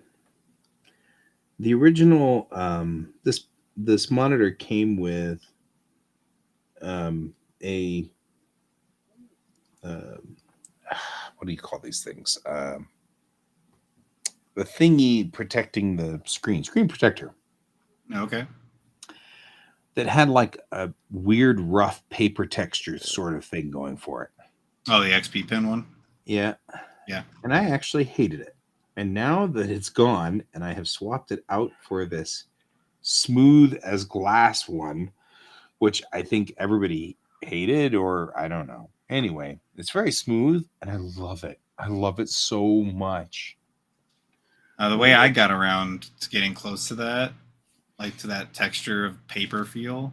The original this monitor came with a uh, what do you call these things? The thingy protecting the screen protector Okay. that had like a weird rough paper texture sort of thing going for it. Oh, the XP pin one. Yeah. Yeah. And I actually hated it. And now that it's gone and I have swapped it out for this smooth as glass one, which I think everybody hated, or I don't know. Anyway, it's very smooth and I love it. I love it so much. The way I got around to getting close to that, like to that texture of paper feel,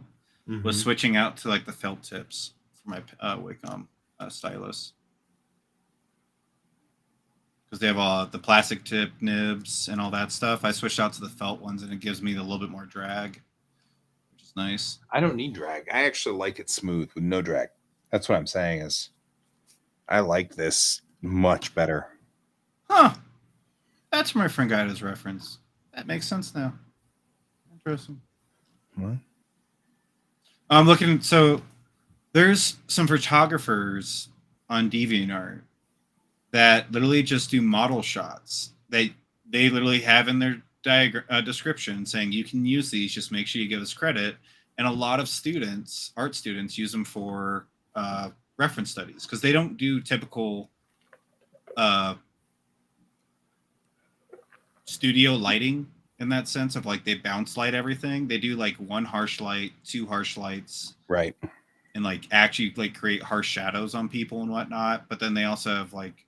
was switching out to like the felt tips for my Wacom stylus. Because they have all the plastic tip nibs and all that stuff. I switched out to the felt ones and it gives me a little bit more drag, which is nice. I don't need drag. I actually like it smooth with no drag. That's what I'm saying is I like this much better. Huh. That's where my friend got his reference. That makes sense now. Interesting. What? I'm looking. So there's some photographers on DeviantArt that literally just do model shots. They literally have in their description saying you can use these. Just make sure you give us credit. And a lot of students, art students, use them for reference studies because they don't do typical studio lighting in that sense of like they bounce light everything. They do like one harsh light, two harsh lights, Right. and like actually like create harsh shadows on people and whatnot. But then they also have like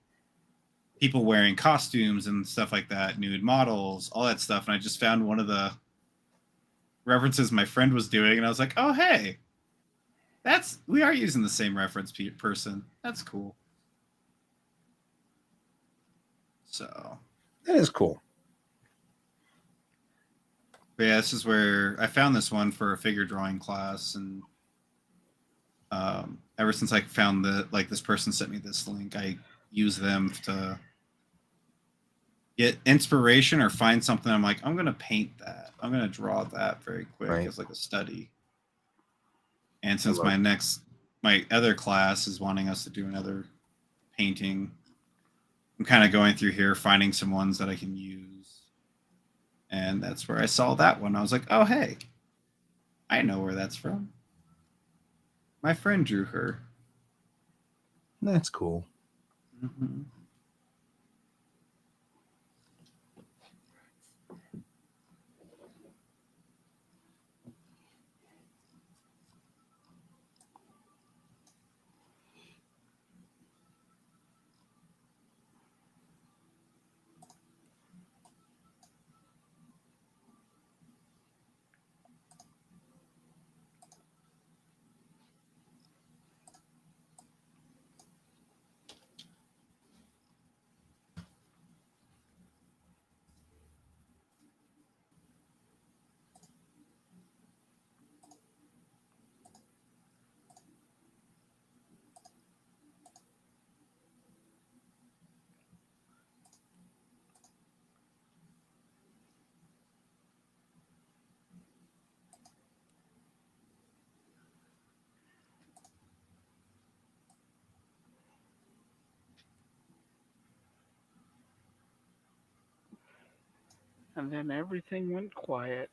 people wearing costumes and stuff like that, nude models, all that stuff. And I just found one of the references my friend was doing, and I was like, oh hey, we are using the same reference person. That's cool. So that is cool. But yeah, this is where I found this one for a figure drawing class, and ever since I found this person sent me this link, I use them to get inspiration or find something. I'm like, I'm gonna paint that. I'm gonna draw that very quick as like a study. And since my other class is wanting us to do another painting, I'm kind of going through here, finding some ones that I can use. And that's where I saw that one. I was like, oh, hey, I know where that's from. My friend drew her. That's cool. Mm-hmm. And then everything went quiet.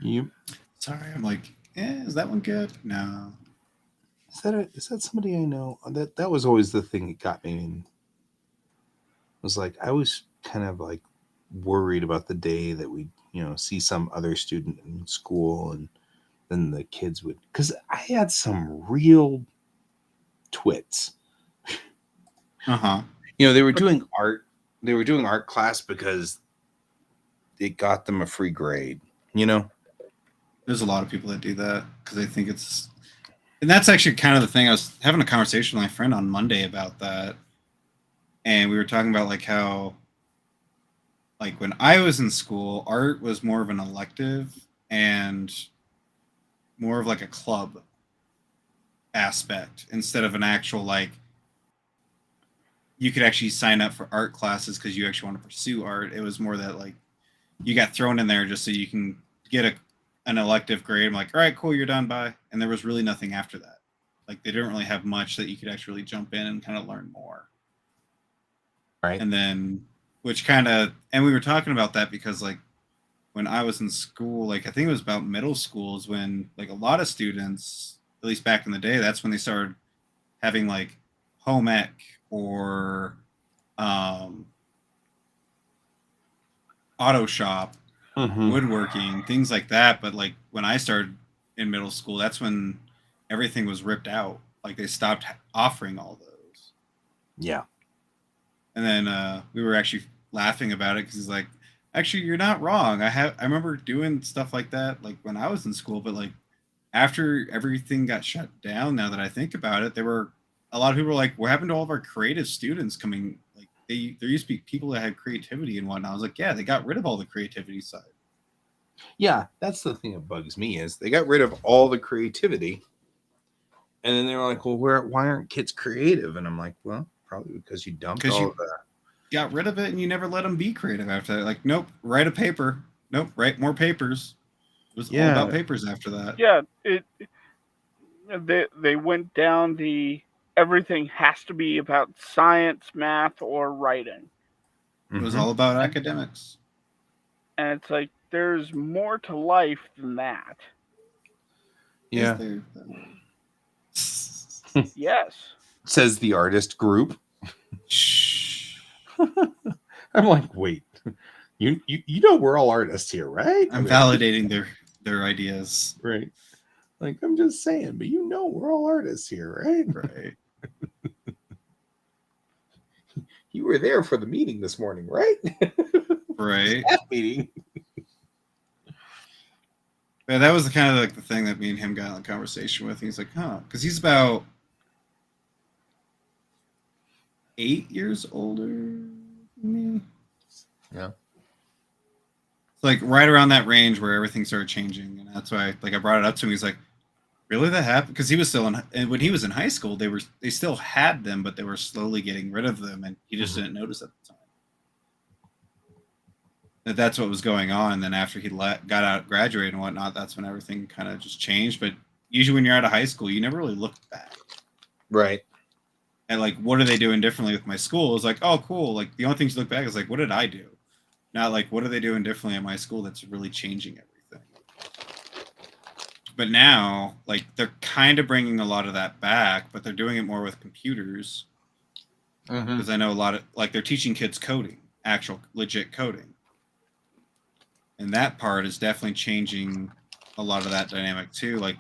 Yep. Sorry, I'm like, is that one good? No. Is that somebody I know? That was always the thing that got me in. Was like I was kind of like worried about the day that we, see some other student in school, and then the kids would, because I had some real twits. They were doing art. They were doing art class because it got them a free grade. There's a lot of people that do that because they think it's, and that's actually kind of the thing. I was having a conversation with my friend on Monday about that, and we were talking about like how, like when I was in school, art was more of an elective and more of like a club aspect instead of an actual like you could actually sign up for art classes because you actually want to pursue art. It was more that like you got thrown in there just so you can get an elective grade. I'm like, all right, cool, you're done, bye. And there was really nothing after that. Like they didn't really have much that you could actually jump in and kind of learn more. Right. And then, which kind of, and we were talking about that because like when I was in school, like I think it was about middle school is when like a lot of students, at least back in the day, that's when they started having like home ec or auto shop, woodworking, things like that. But like when I started in middle school, that's when everything was ripped out. Like they stopped offering all those. Yeah. And then we were actually laughing about it because he's like, actually, you're not wrong. I remember doing stuff like that like when I was in school, but like after everything got shut down, now that I think about it, there were a lot of people were like, what happened to all of our creative students coming? Like there used to be people that had creativity and whatnot. I was like, yeah, they got rid of all the creativity side. Yeah, that's the thing that bugs me is they got rid of all the creativity. And then they were like, well, why aren't kids creative? And I'm like, well, probably because you dumped all of that. Got rid of it and you never let them be creative after that. Like, nope, write a paper. Nope, write more papers. It was all about papers after that. Yeah, they went down the everything has to be about science, math, or writing. It was all about academics. And it's like there's more to life than that. Yeah. Yes. Says the artist group. Shh. I'm like, wait. You know we're all artists here, right? I'm validating their ideas. Right. Like I'm just saying, but you know we're all artists here, right? Right. You were there for the meeting this morning, right? Right. Staff meeting. Yeah, that was kind of like the thing that me and him got in a conversation with. He's like, huh, because he's about 8 years older than me. Yeah. It's like right around that range where everything started changing, and that's why I brought it up to him. He's like, really, that happened? Because he was still and when he was in high school, they still had them, but they were slowly getting rid of them, and he just didn't notice at the time that's what was going on. And then after he got out, graduated and whatnot, that's when everything kind of just changed. But usually when you're out of high school, you never really look back. Right. And like, what are they doing differently with my school? It's like, oh, cool. Like the only thing you look back is like, what did I do? Not like, what are they doing differently at my school that's really changing everything? But now, like, they're kind of bringing a lot of that back, but they're doing it more with computers. Because I know a lot of, like, they're teaching kids coding, actual legit coding. And that part is definitely changing a lot of that dynamic too. Like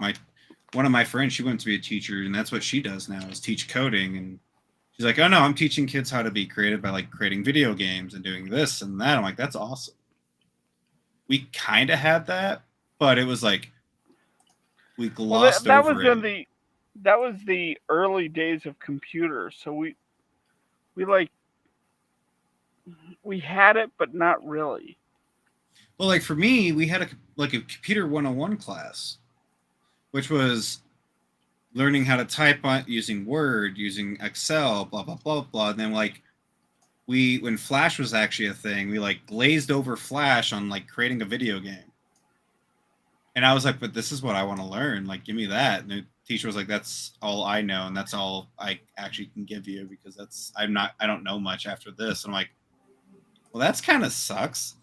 one of my friends, she went to be a teacher, and that's what she does now is teach coding. And she's like, oh no, I'm teaching kids how to be creative by like creating video games and doing this and that. I'm like, that's awesome. We kind of had that, but it was like we glossed over it. That was the early days of computers. So we had it, but not really. Well, like for me, we had a computer 101 class, which was learning how to type on using Word, using Excel, blah blah blah blah. And then like when Flash was actually a thing, we like glazed over Flash on like creating a video game. And I was like, but this is what I want to learn. Like, give me that. And the teacher was like, that's all I know, and that's all I actually can give you because I don't know much after this. And I'm like, well, that's kind of sucks.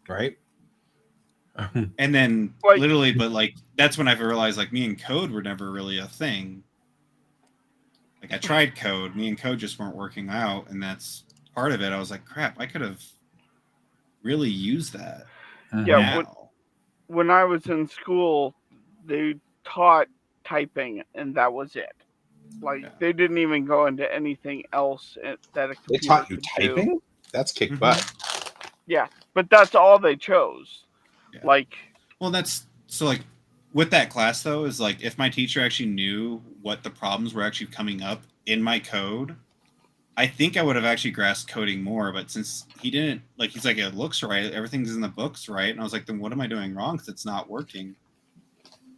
Right. And then like, literally, but like that's when I realized like me and code were never really a thing. Like I tried code, me and code just weren't working out, and that's part of it. I was like, crap, I could have really used that. Yeah, when I was in school, they taught typing, and that was it. Like they didn't even go into anything else that a computer they taught you typing. Do. That's kick butt. Yeah, but that's all they chose. Yeah. Like, well, that's so like with that class though is like if my teacher actually knew what the problems were actually coming up in my code, I think I would have actually grasped coding more. But since he didn't, like, he's like, it looks right, everything's in the books right, and I was like, then what am I doing wrong? Because it's not working.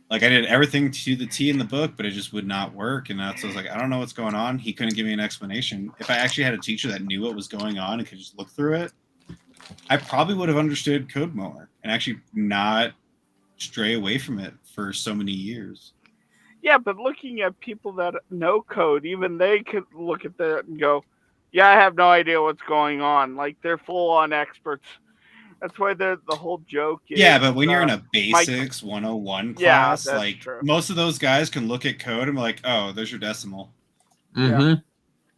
Like I did everything to the T in the book, but it just would not work. And that's, I was like, I don't know what's going on. He couldn't give me an explanation. If I actually had a teacher that knew what was going on and could just look through it, I probably would have understood code more and actually not stray away from it for so many years. Yeah, but looking at people that know code, even they could look at that and go, yeah, I have no idea what's going on. Like, they're full-on experts. That's why the whole joke is... Yeah, but when you're in a basics 101 class, that's like true. most of those guys can look at code and be like, oh, there's your decimal. Mm-hmm.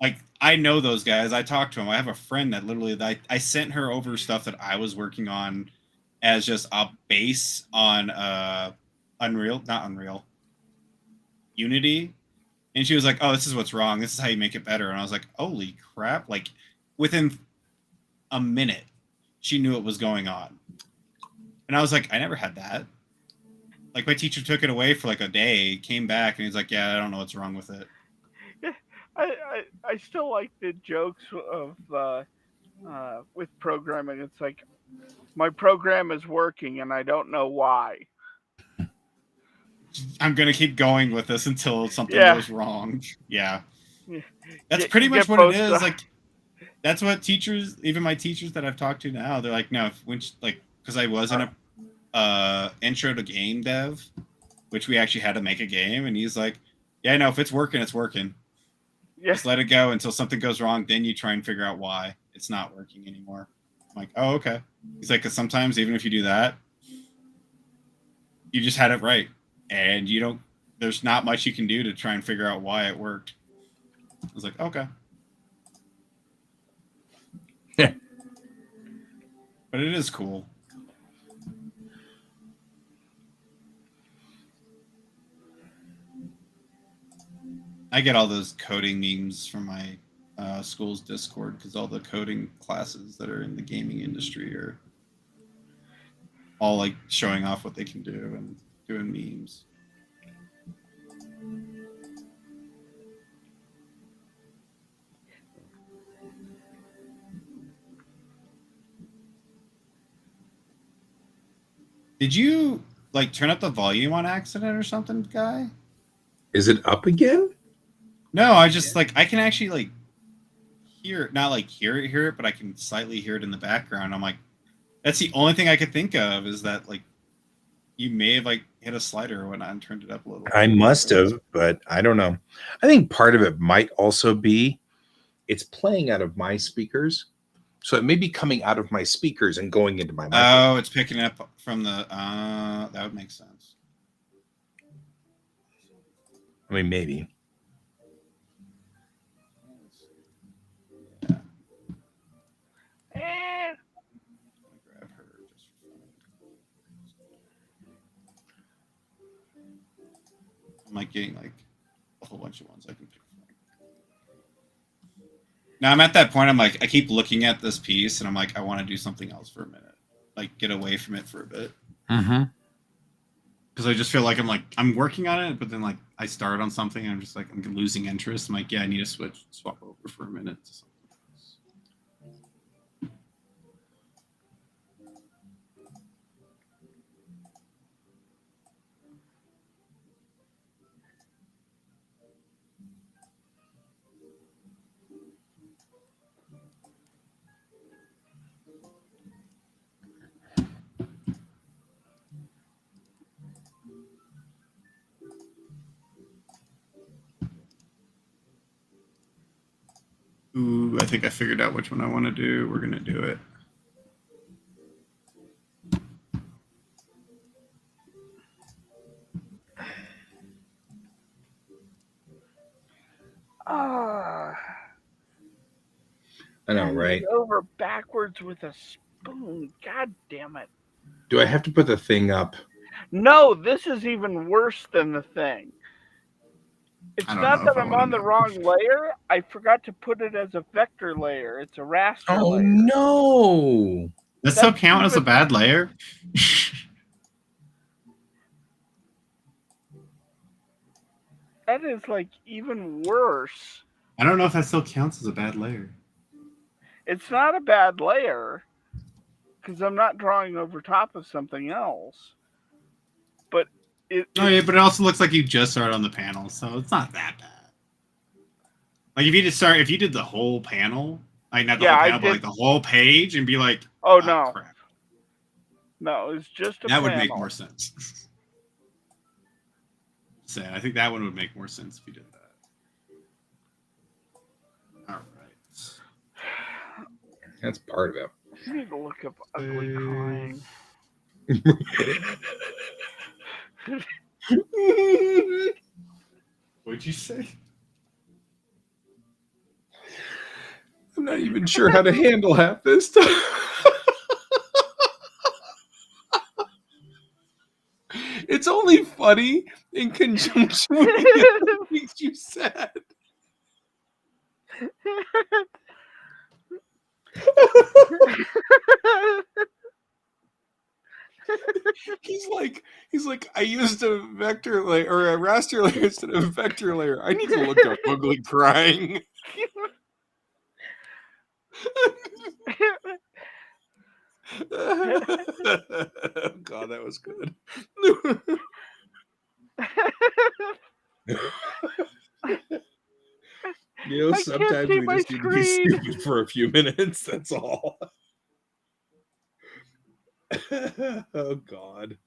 Like, I know those guys. I talk to them. I have a friend that literally, I sent her over stuff that I was working on as just a base on Unity. And she was like, oh, this is what's wrong. This is how you make it better. And I was like, holy crap. Like, within a minute, she knew what was going on. And I was like, I never had that. Like, my teacher took it away for like a day, came back, and he's like, yeah, I don't know what's wrong with it. I still like the jokes of with programming. It's like, my program is working and I don't know why. I'm going to keep going with this until something goes wrong. Yeah. That's pretty much what it is. Like, that's what teachers, even my teachers that I've talked to now, they're like, no, because I was in a intro to game dev, which we actually had to make a game. And he's like, yeah, no, if it's working, it's working. Yeah. Just let it go until something goes wrong. Then you try and figure out why it's not working anymore. I'm like, oh, okay. He's like, because sometimes even if you do that, you just had it right. And there's not much you can do to try and figure out why it worked. I was like, okay. Yeah. But it is cool. I get all those coding memes from my school's Discord because all the coding classes that are in the gaming industry are all like showing off what they can do and doing memes. Did you like turn up the volume on accident or something, guy? Is it up again? No, I just like I can actually like hear it, but I can slightly hear it in the background. I'm like, that's the only thing I could think of is that like you may have like hit a slider or whatnot and turned it up a little. I must have, but I don't know. I think part of it might also be it's playing out of my speakers. So it may be coming out of my speakers and going into my microphone. Oh, it's picking up from the that would make sense. I mean, maybe. Yeah. Grab her just for fun. I'm like getting like a whole bunch of ones I can pick from. Now I'm at that point. I'm like, I keep looking at this piece, and I'm like, I want to do something else for a minute, like get away from it for a bit. Mm-hmm. Because I just feel like I'm working on it, but then like I start on something, and I'm just like I'm losing interest. I'm like, yeah, I need to swap over for a minute to something else. Ooh, I think I figured out which one I want to do. We're going to do it. I know, right? Over backwards with a spoon. God damn it. Do I have to put the thing up? No, this is even worse than the thing. It's not that I'm on the wrong layer. I forgot to put it as a vector layer. It's a raster layer. Oh, no. Does that still count as a bad layer? That is like even worse. I don't know if that still counts as a bad layer. It's not a bad layer because I'm not drawing over top of something else. But Oh yeah, but it also looks like you just started on the panel, so it's not that bad. Like if you did the whole panel, like not the whole panel, but like the whole page, and be like, oh no, crap. No, it's just a That panel. would make more sense. So I think that one would make more sense if you did that. All right. That's part of it. You need to look up ugly crying. What'd you say? I'm not even sure how to handle half this stuff. It's only funny in conjunction with the other things you said. He's like, I used a vector layer or a raster layer instead of a vector layer. I need to look up ugly crying. God, that was good. You know, sometimes we just need to be stupid for a few minutes. That's all. Oh, God.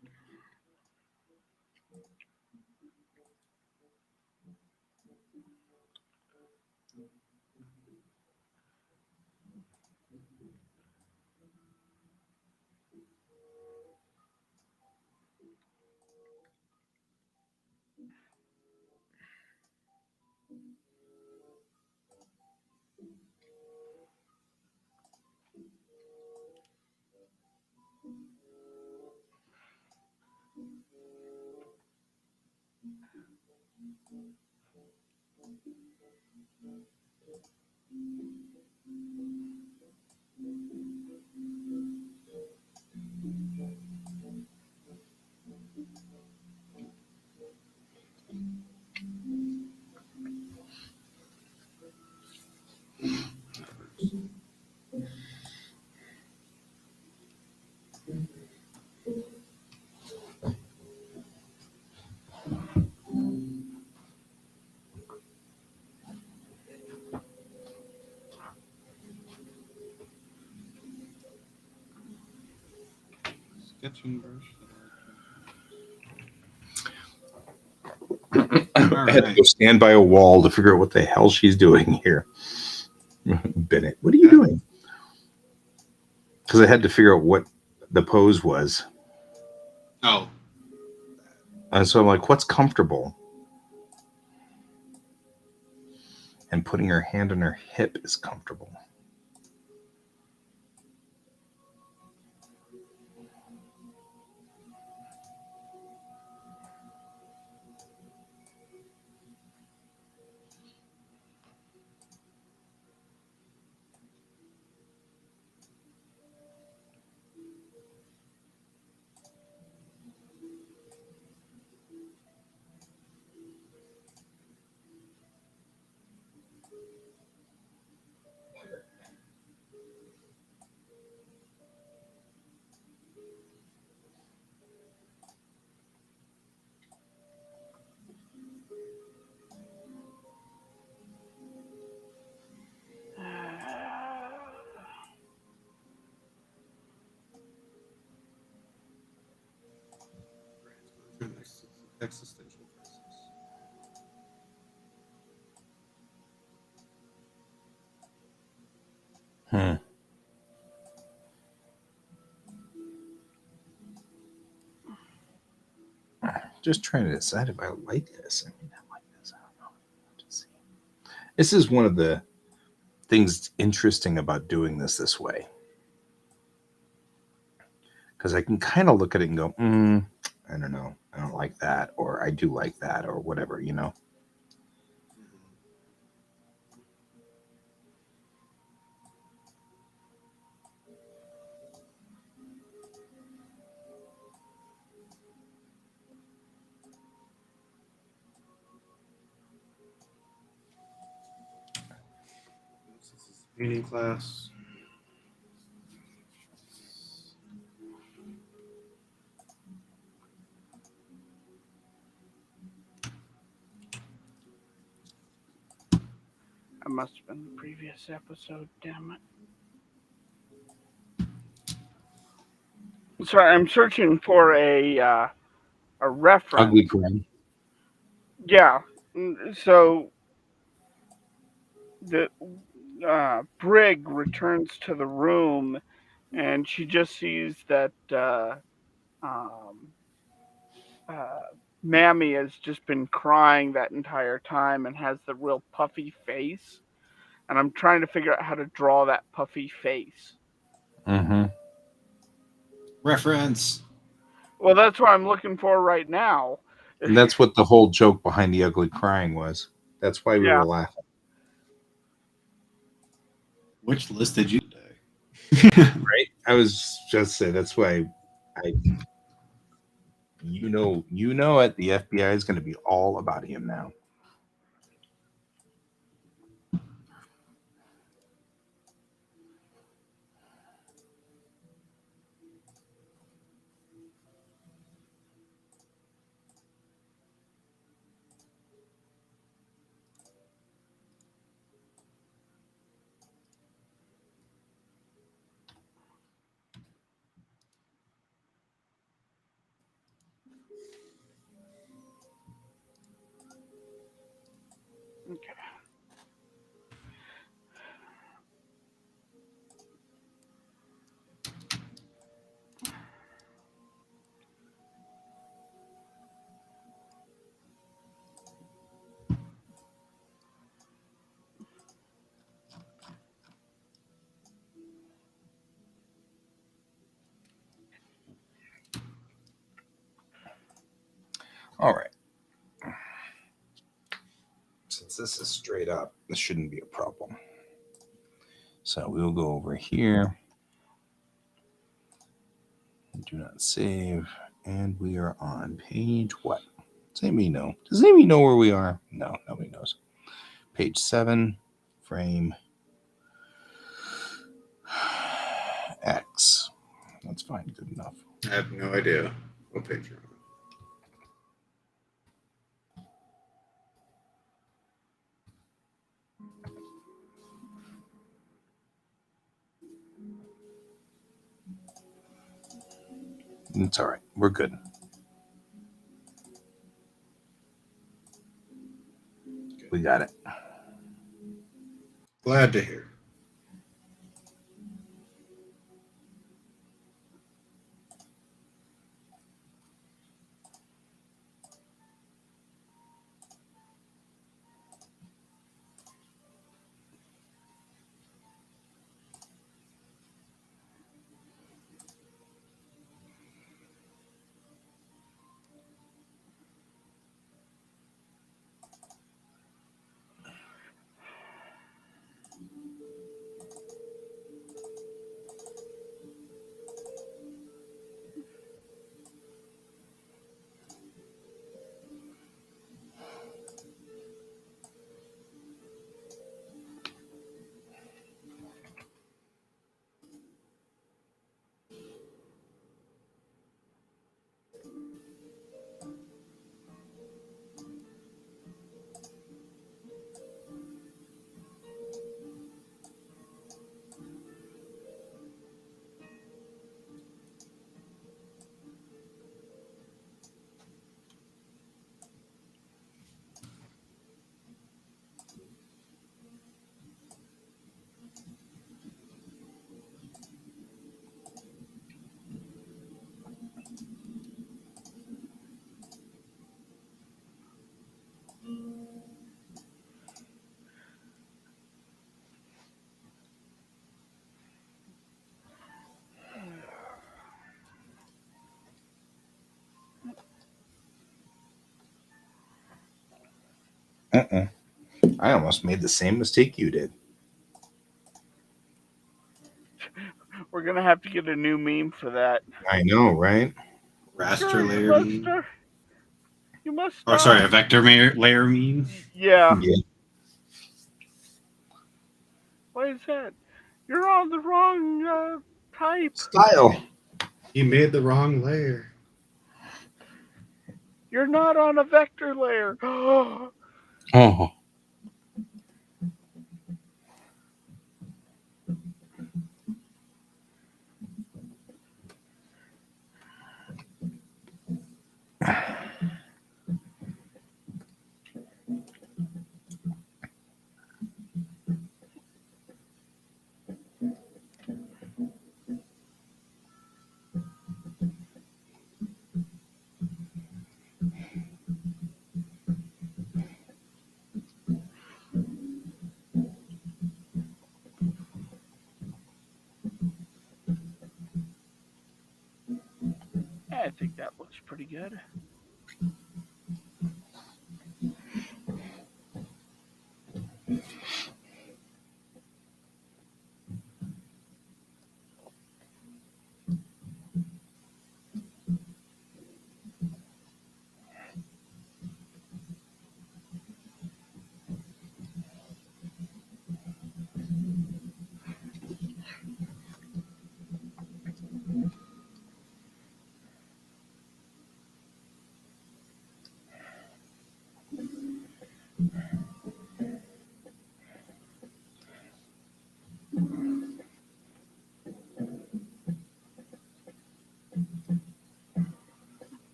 Sketching brush. I had to go stand by a wall to figure out what the hell she's doing here. Bennett, what are you doing? Because I had to figure out what the pose was. Oh. And so I'm like, what's comfortable? And putting her hand on her hip is comfortable. Existential crisis. Just trying to decide if I like this. I mean, I like this. I don't know. Just see. This is one of the things interesting about doing this way. Because I can kind of look at it and go, I don't know. I don't like that. Or I do like that. Or whatever, you know. This is painting class. must have been the previous episode. Damn it. Sorry, I'm searching for a reference. Ugly crying. Yeah. So the Brig returns to the room, and she just sees that Mammy has just been crying that entire time and has the real puffy face. And I'm trying to figure out how to draw that puffy face. Mm-hmm. Reference. Well, that's what I'm looking for right now. And that's what the whole joke behind the ugly crying was. That's why we Yeah. were laughing. Which list did you today? Right? I was just saying that's why you know it. The FBI is going to be all about him now. Okay. All right. Since this is straight up, this shouldn't be a problem. So we'll go over here. Do not save. And we are on page what? Does anybody know? Does anybody know where we are? No, nobody knows. Page 7, frame X. That's fine. Good enough. I have no idea what page you're on. It's all right. We're good. We got it. Glad to hear. I almost made the same mistake you did. We're gonna have to get a new meme for that. I know, right? Raster Sure, layer meme. You must. Oh, sorry, a vector layer meme. Yeah. Yeah. Why is that? You're on the wrong type. Style. You made the wrong layer. You're not on a vector layer. Oh. think that looks pretty good.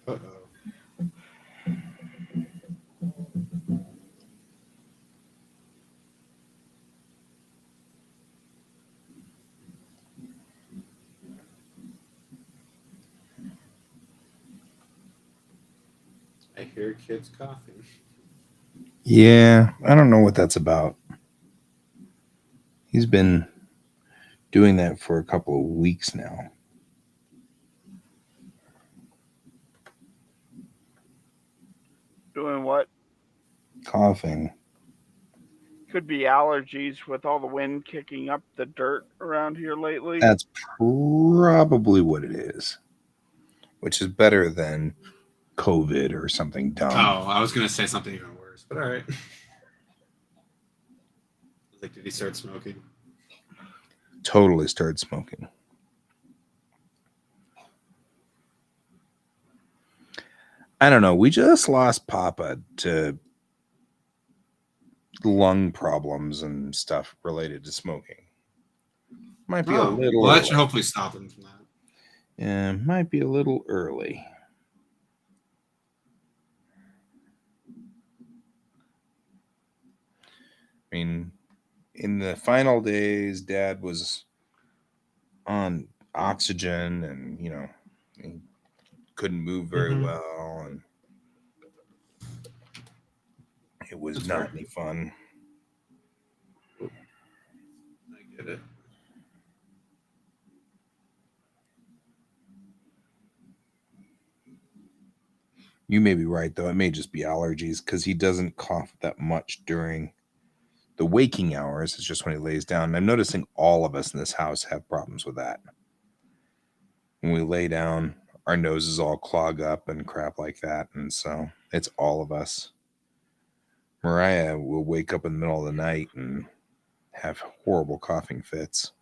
Uh-oh. I hear kids coughing. Yeah, I don't know what that's about. He's been doing that for a couple of weeks now. Doing what? Coughing. Could be allergies with all the wind kicking up the dirt around here lately. That's probably what it is, which is better than COVID or something dumb. Oh, I was gonna say something even worse, but all right. Like, did he start smoking? Totally started smoking. I don't know. We just lost Papa to lung problems and stuff related to smoking. Might be a little well, that early. should hopefully stop him from that. Yeah, might be a little early. I mean, in the final days, Dad was on oxygen and, he couldn't move very Mhm. well. And it was That's not fair. any fun. I get it. You may be right, though. It may just be allergies because he doesn't cough that much during the waking hours. It's just when he lays down. And I'm noticing all of us in this house have problems with that. When we lay down, our noses all clog up and crap like that. And so it's all of us. Mariah will wake up in the middle of the night and have horrible coughing fits.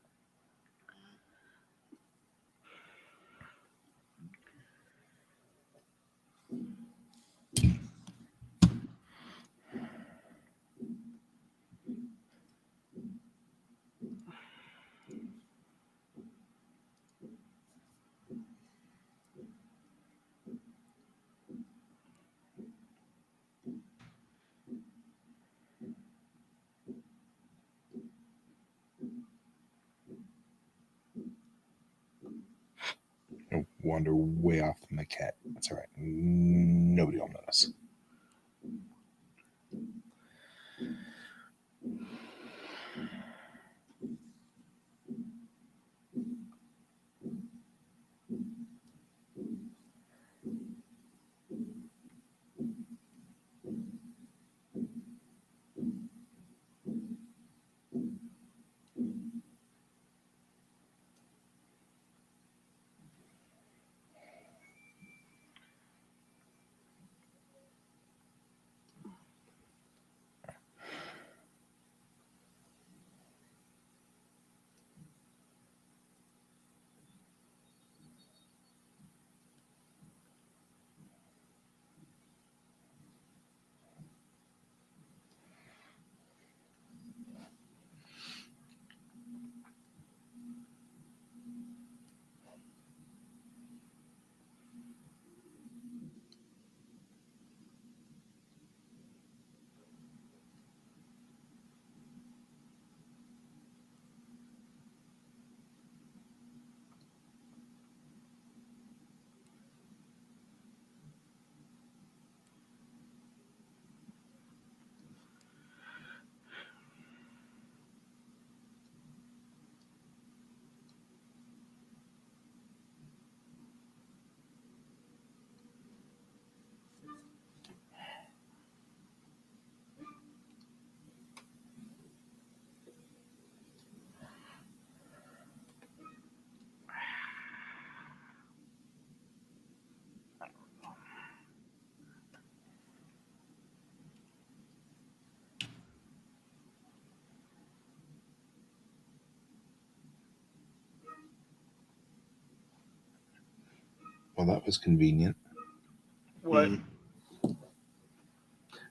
I wander way off from the cat. That's all right. Nobody will notice. Well, that was convenient. What? Mm.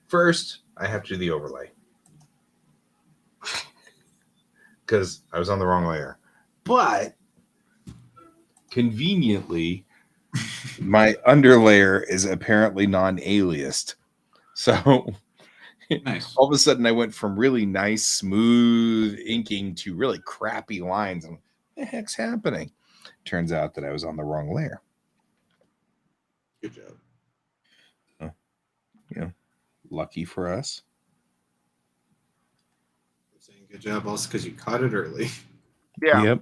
First, I have to do the overlay because I was on the wrong layer. But conveniently, my underlayer is apparently non-aliased. So Nice. all of a sudden, I went from really nice, smooth inking to really crappy lines. And what the heck's happening? Turns out that I was on the wrong layer. Good job. Lucky for us. I'm saying good job also because you caught it early. Yeah. Yep.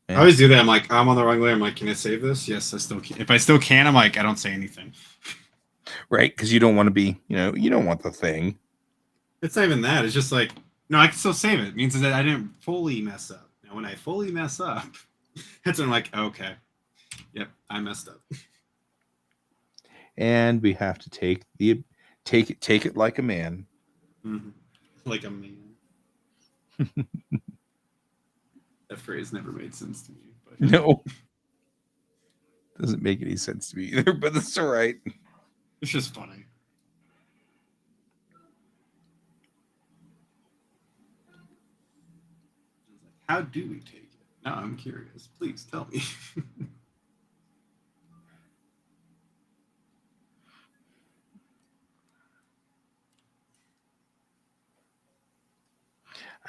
I always do that. I'm like, I'm on the wrong layer. I'm like, can I save this? Yes, I still can. If I still can, I'm like, I don't say anything. Right? Because you don't want to be, you don't want the thing. It's not even that. It's just like, no, I can still save it. It means that I didn't fully mess up. Now, when I fully mess up, that's when I'm like, okay, yep, I messed up. And we have to take it like a man. Mm-hmm. Like a man. That phrase never made sense to me. But No. Doesn't make any sense to me either, but that's all right. it's just funny. How do we take it? Now I'm curious. Please tell me.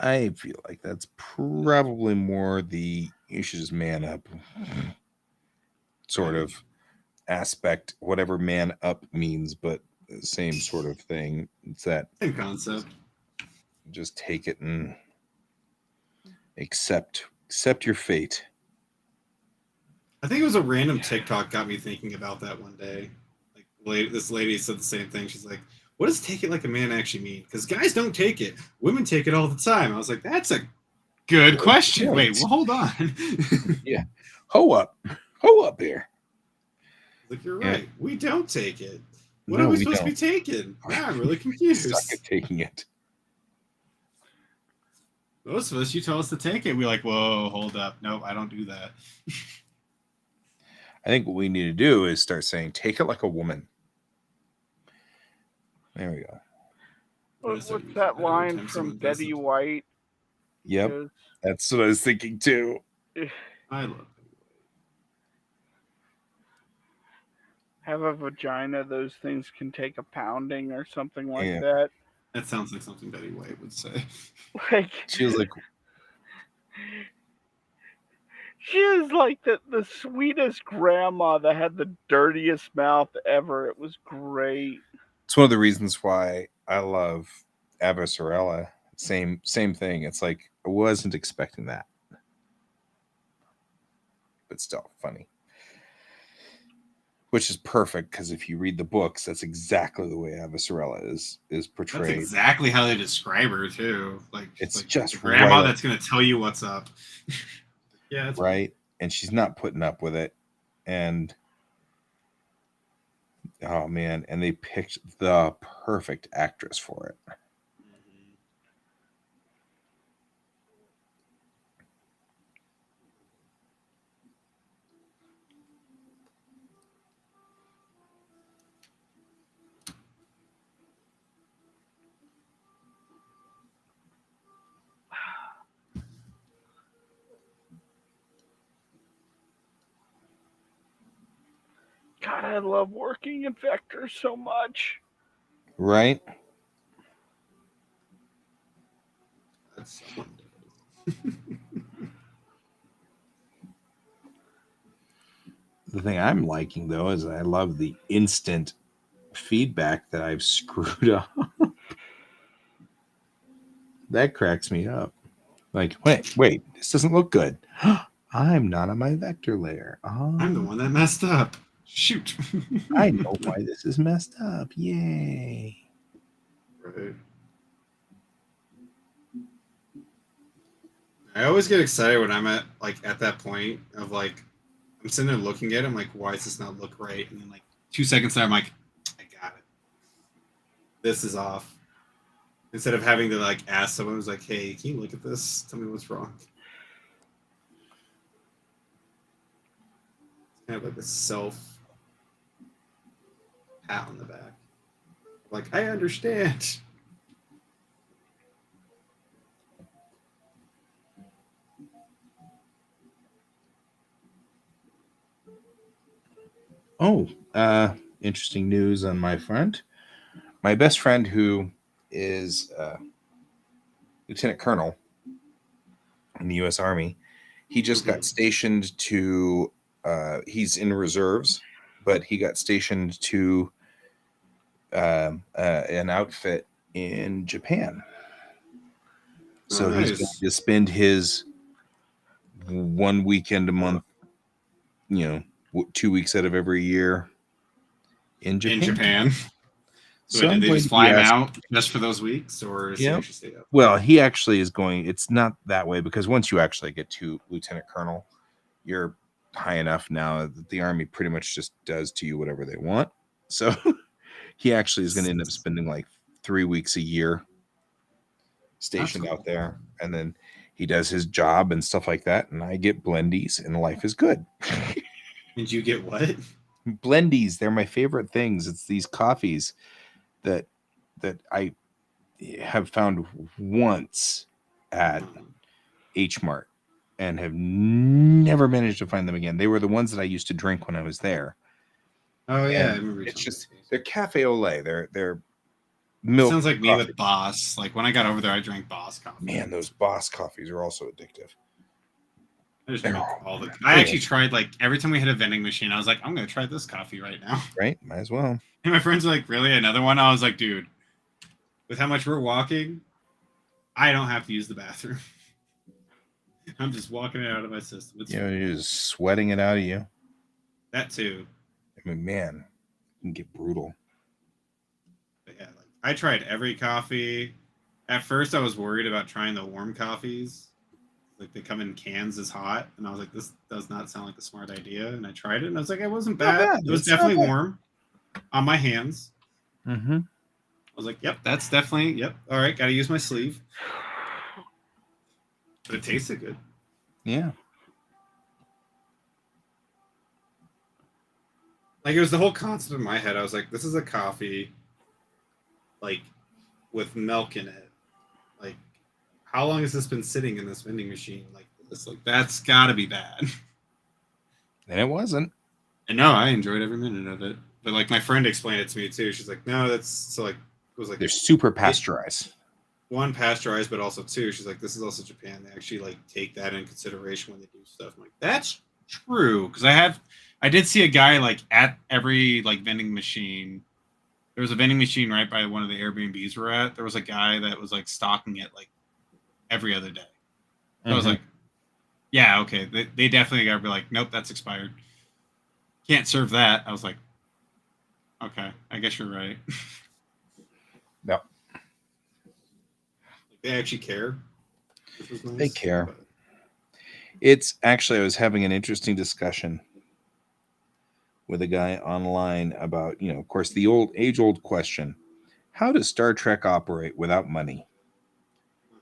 I feel like that's probably more the you should just man up sort of aspect, whatever man up means, but the same sort of thing. It's that Same concept. just take it and accept your fate. I think it was a random TikTok got me thinking about that one day. Like, this lady said the same thing. She's like, "What does take it like a man actually mean? Because guys don't take it, women take it all the time." I was like, "That's a good question." point. Wait, well, hold on. Yeah. Ho up there. Like, you're Yeah. right. We don't take it. What No, are we we supposed don't. to be taking? Now I'm really Suck confused. at taking it. Most of us, you tell us to take it. We're like, whoa, hold up. Nope, I don't do that. I think what we need to do is start saying, take it like a woman. There we go. What's that line from Betty White? Yep. Is, That's what I was thinking too. I love it. have a vagina, those things can take a pounding or something like Yeah. that. That sounds like something Betty White would say. Like She was like, she is like the sweetest grandma that had the dirtiest mouth ever. It was great. it's one of the reasons why I love Avasarala. Same thing. It's like I wasn't expecting that, but still funny. Which is perfect because if you read the books, that's exactly the way Avasarala is portrayed. That's exactly how they describe her too. Like It's like just the grandma right. that's gonna tell you what's up. Yeah, that's right, and she's not putting up with it, and oh man, and they picked the perfect actress for it. God, I love working in vectors so much. Right? That's someone The thing I'm liking though is I love the instant feedback that I've screwed up. That cracks me up. Like, wait, this doesn't look good. I'm not on my vector layer. Oh, I'm the one that messed up. Shoot. I know why this is messed up. Yay. Right. I always get excited when I'm at that point of like I'm sitting there looking at it, I'm like, why does this not look right? And then like 2 seconds later, I'm like, I got it. This is off. Instead of having to like ask someone who's like, hey, can you look at this? Tell me what's wrong. kind of like a self pat on the back. Like, I understand. Oh, interesting news on my front. My best friend, who is Lieutenant Colonel in the U.S. Army, he just got stationed to. He's in reserves, but he got stationed to an outfit in Japan. So he's going to spend his 1 weekend a month, 2 weeks out of every year in Japan. So did they just fly him out just for those weeks, or is he actually stay up? Well, he actually is going. It's not that way, because once you actually get to Lieutenant Colonel, you're high enough now that the Army pretty much just does to you whatever they want. So he actually is going to end up spending like 3 weeks a year stationed out there, and then he does his job and stuff like that, and I get blendies, and life is good. Did you get what? Blendies. They're my favorite things. It's these coffees that I have found once at H Mart and have never managed to find them again. They were the ones that I used to drink when I was there. Oh yeah, I remember. It's just they're cafe au lait. They're milk. Sounds like me with Boss. Like when I got over there, I drank Boss coffee. Man, those Boss coffees are also addictive. I actually tried, like, every time we hit a vending machine, I was like, I'm gonna try this coffee right now. Right, might as well. And my friends were like, really? Another one? I was like, dude, with how much we're walking, I don't have to use the bathroom. I'm just walking it out of my system. You're just sweating it out of you. That too. I mean, man, it can get brutal. But yeah, like, I tried every coffee. At first, I was worried about trying the warm coffees. Like, they come in cans as hot, and I was like, this does not sound like a smart idea. And I tried it, and I was like, it wasn't bad. It was definitely warm on my hands. Mm-hmm. I was like, yep, that's definitely, yep. All right, got to use my sleeve. But it tasted good. Yeah. Like, it was the whole concept in my head. I was like, this is a coffee, like, with milk in it. Like, how long has this been sitting in this vending machine like this? Like, that's got to be bad. And it wasn't. And no, I enjoyed every minute of it. But, like, my friend explained it to me, too. She's like, no, that's... So, like, it was like... They're super pasteurized. One, pasteurized, but also, two, she's like, this is also Japan. They actually, like, take that in consideration when they do stuff. I'm like, that's true. Because I did see a guy, like, at every, like, vending machine. There was a vending machine right by one of the Airbnbs we're at. There was a guy that was, like, stocking it, like, every other day. So I was like, yeah, okay. They definitely got to be like, nope, that's expired. Can't serve that. I was like, okay, I guess you're right. No. They actually care. Nice. They care. It's actually, I was having an interesting discussion with a guy online about, of course, the age-old question: how does Star Trek operate without money?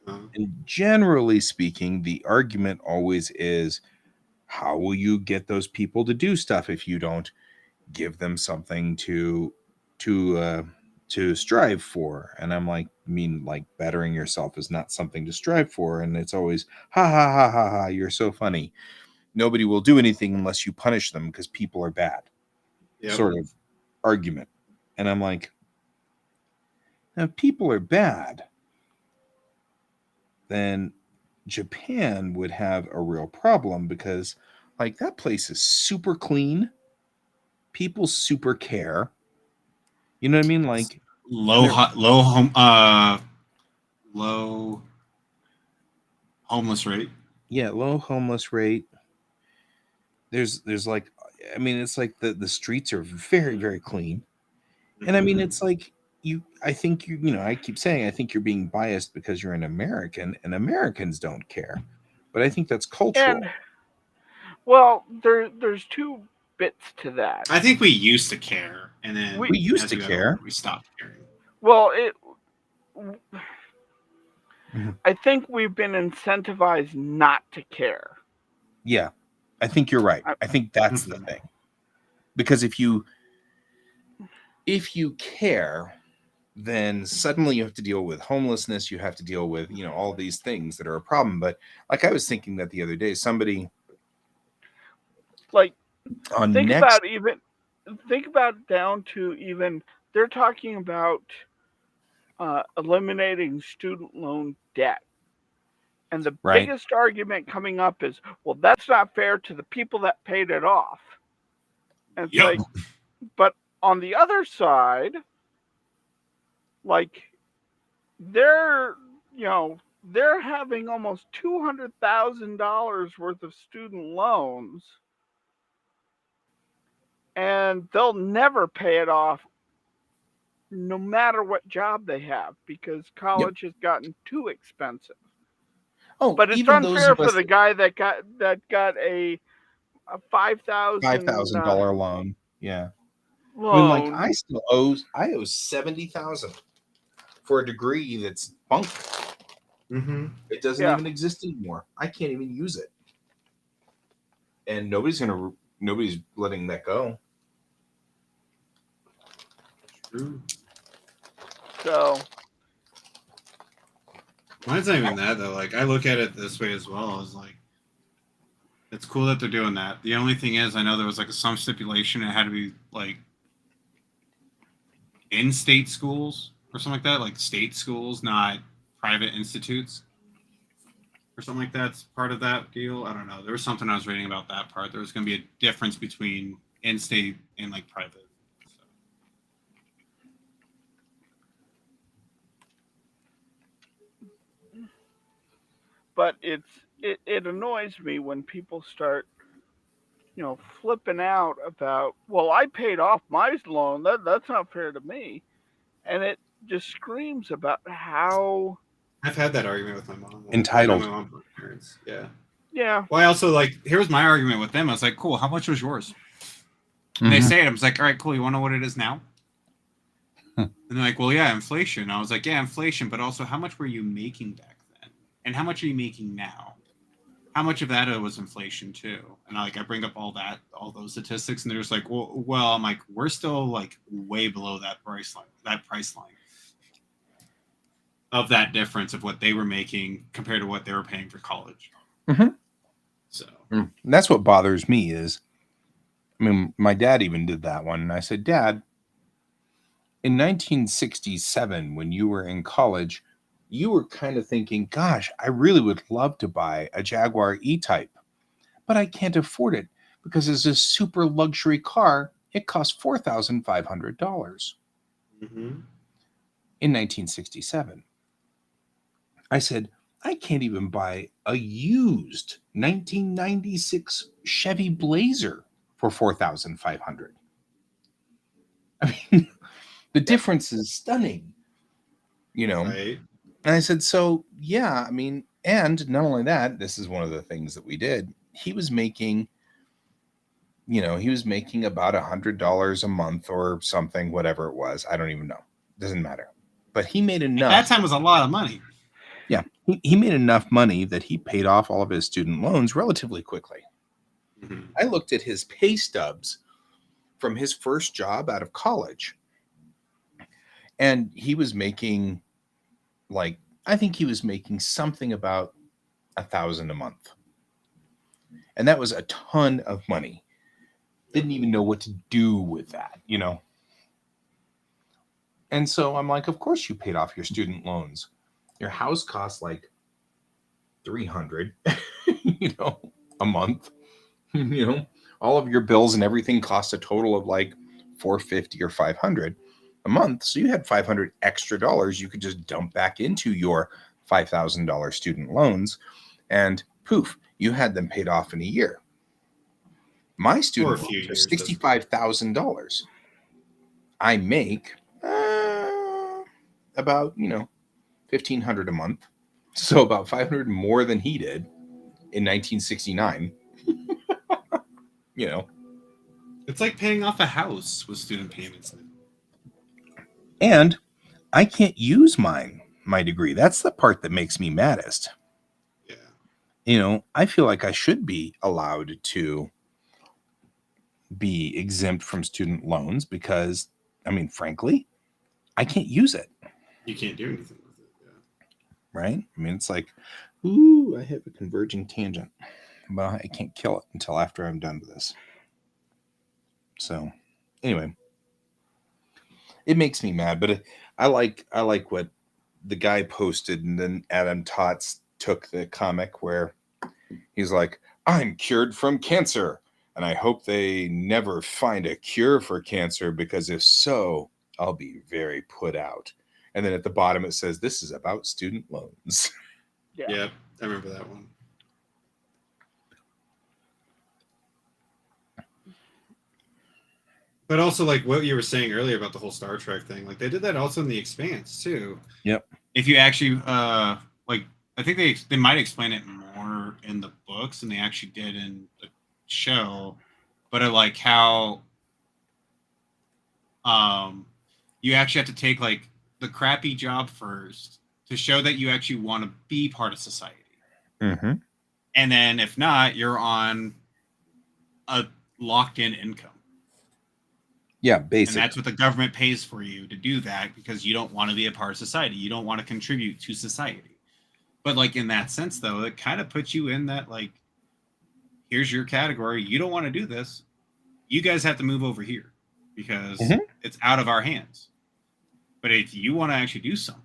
And generally speaking, the argument always is, how will you get those people to do stuff if you don't give them something to strive for? And I'm like, like, bettering yourself is not something to strive for. And it's always, ha ha ha ha ha, you're so funny. Nobody will do anything unless you punish them because people are bad. Yep. Sort of argument. And I'm like, now, if people are bad, then Japan would have a real problem, because, like, that place is super clean. People super care. You know what I mean? Like, low homeless rate. Yeah, low homeless rate. There's like, I mean, it's like the streets are very, very clean. And I mean, it's like, I think I keep saying, I think you're being biased because you're an American, and Americans don't care. But I think that's cultural. And, well, there's two bits to that. I think we used to care, and then we used to care. We stopped caring. Well, I think we've been incentivized not to care. Yeah, I think you're right. I think that's the thing. Because if you care, then suddenly you have to deal with homelessness. You have to deal with, all these things that are a problem. But like I was thinking that the other day, somebody Like, on think next, about down to even they're talking about eliminating student loan debt. And the right? biggest argument coming up is, well, that's not fair to the people that paid it off. And it's Yep. like, but on the other side, like, they're, they're having almost $200,000 worth of student loans, and they'll never pay it off no matter what job they have, because college has gotten too expensive. Oh, But it's even those unfair of for us the guy that got a $5,000 loan. Yeah. loan. Like I owe 70,000 for a degree that's bunk. Mm-hmm. It doesn't Yeah. even exist anymore. I can't even use it. And nobody's letting that go. True. So Mine's not even that though. Like I look at it this way as well. As like, it's cool that they're doing that. The only thing is, I know there was like some stipulation. It had to be like in-state schools or something like that, like state schools, not private institutes or something like that's part of that deal. I don't know. There was something I was reading about that part. There was going to be a difference between in-state and like private. but it annoys me when people start flipping out about, well, I paid off my loan, that's not fair to me. And it just screams about how I've had that argument with my mom. Entitled. My mom, parents. Yeah. yeah. Well, I also like. Here was my argument with them. I was like, cool, how much was yours? And they say it. I was like, all right, cool. You want to know what it is now? And they're like, well, yeah, inflation. I was like, yeah, inflation, but also how much were you making back then? And how much are you making now? How much of that was inflation too? And I bring up all those statistics, and they're just like, well, I'm like, we're still like way below that price line of that difference of what they were making compared to what they were paying for college. Mm-hmm. So and that's what bothers me is, I mean, my dad even did that one. And I said, Dad, in 1967, when you were in college, you were kind of thinking, gosh, I really would love to buy a Jaguar E-Type, but I can't afford it because it's a super luxury car. It costs $4,500 mm-hmm. in 1967. I said, I can't even buy a used 1996 Chevy Blazer for $4,500. I mean, the difference is stunning, Right. And I said, so, yeah, I mean, and not only that, this is one of the things that we did. He was making, about $100 a month or something, whatever it was. I don't even know. Doesn't matter. But he made enough. At that time was a lot of money. Yeah. He made enough money that he paid off all of his student loans relatively quickly. Mm-hmm. I looked at his pay stubs from his first job out of college. And he was making I think he was making something about $1,000 a month. And that was a ton of money. Didn't even know what to do with that, And so I'm like, of course you paid off your student loans. Your house costs like $300, a month. All of your bills and everything cost a total of like $450 or $500 a month. So you had $500 extra dollars you could just dump back into your $5,000 student loans, and poof, you had them paid off in a year. My student loans are $65,000. I make about $1,500 a month, so about $500 more than he did in 1969. It's like paying off a house with student payments now. And I can't use my degree. That's the part that makes me maddest. Yeah. I feel like I should be allowed to be exempt from student loans because, I mean, frankly, I can't use it. You can't do anything with it. Yeah. Right? I mean, it's like, ooh, I have a converging tangent, but I can't kill it until after I'm done with this. So, anyway, it makes me mad, but I like what the guy posted, and then Adam Tots took the comic where he's like, "I'm cured from cancer, and I hope they never find a cure for cancer, because if so, I'll be very put out." And then at the bottom it says, "This is about student loans." Yeah. Yep, I remember that one. But also, like what you were saying earlier about the whole Star Trek thing, like they did that also in The Expanse too. Yep. If you actually like, I think they might explain it more in the books than they actually did in the show, but like how you actually have to take like the crappy job first to show that you actually want to be part of society. Mm-hmm. And then if not, you're on a locked-in income. Yeah, basically. And that's what the government pays for you to do that, because you don't want to be a part of society. You don't want to contribute to society. But like in that sense, though, it kind of puts you in that, like, here's your category. You don't want to do this. You guys have to move over here because it's out of our hands. But if you want to actually do something,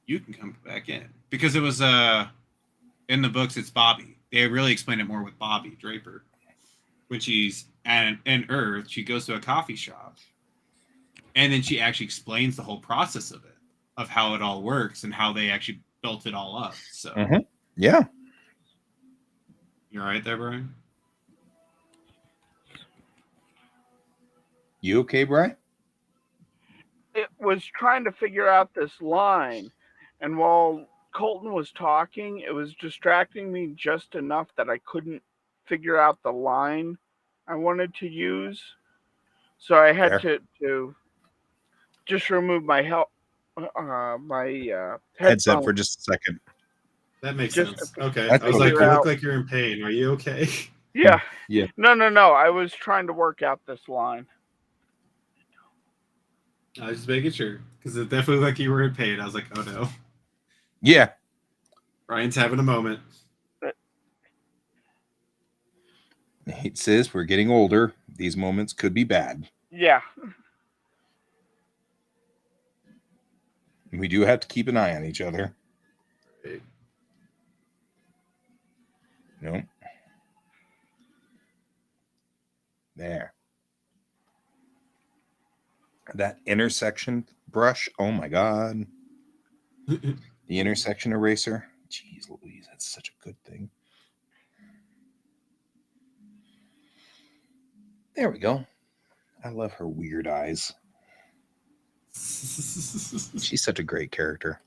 you can come back in. Because it was in the books, it's Bobby. They really explain it more with Bobby Draper. When she's in Earth, she goes to a coffee shop, and then she actually explains the whole process of it, of how it all works and how they actually built it all up. So, yeah, you're right there, Brian. You okay, Brian? It was trying to figure out this line, and while Colton was talking, it was distracting me just enough that I couldn't figure out the line I wanted to use. So I had to just remove my headset for just a second. That makes Just sense. Okay. That's I was like, you figure look out- like you're in pain. Are you okay? Yeah. Yeah. No. I was trying to work out this line. I was just making sure because it definitely looked like you were in pain. I was like, oh no, Yeah. Ryan's having a moment. It says we're getting older. These moments could be bad. Yeah. We do have to keep an eye on each other. Right. No. There. That intersection brush. Oh my God. The intersection eraser. Jeez Louise, that's such a good thing. There we go. I love her weird eyes. She's such a great character.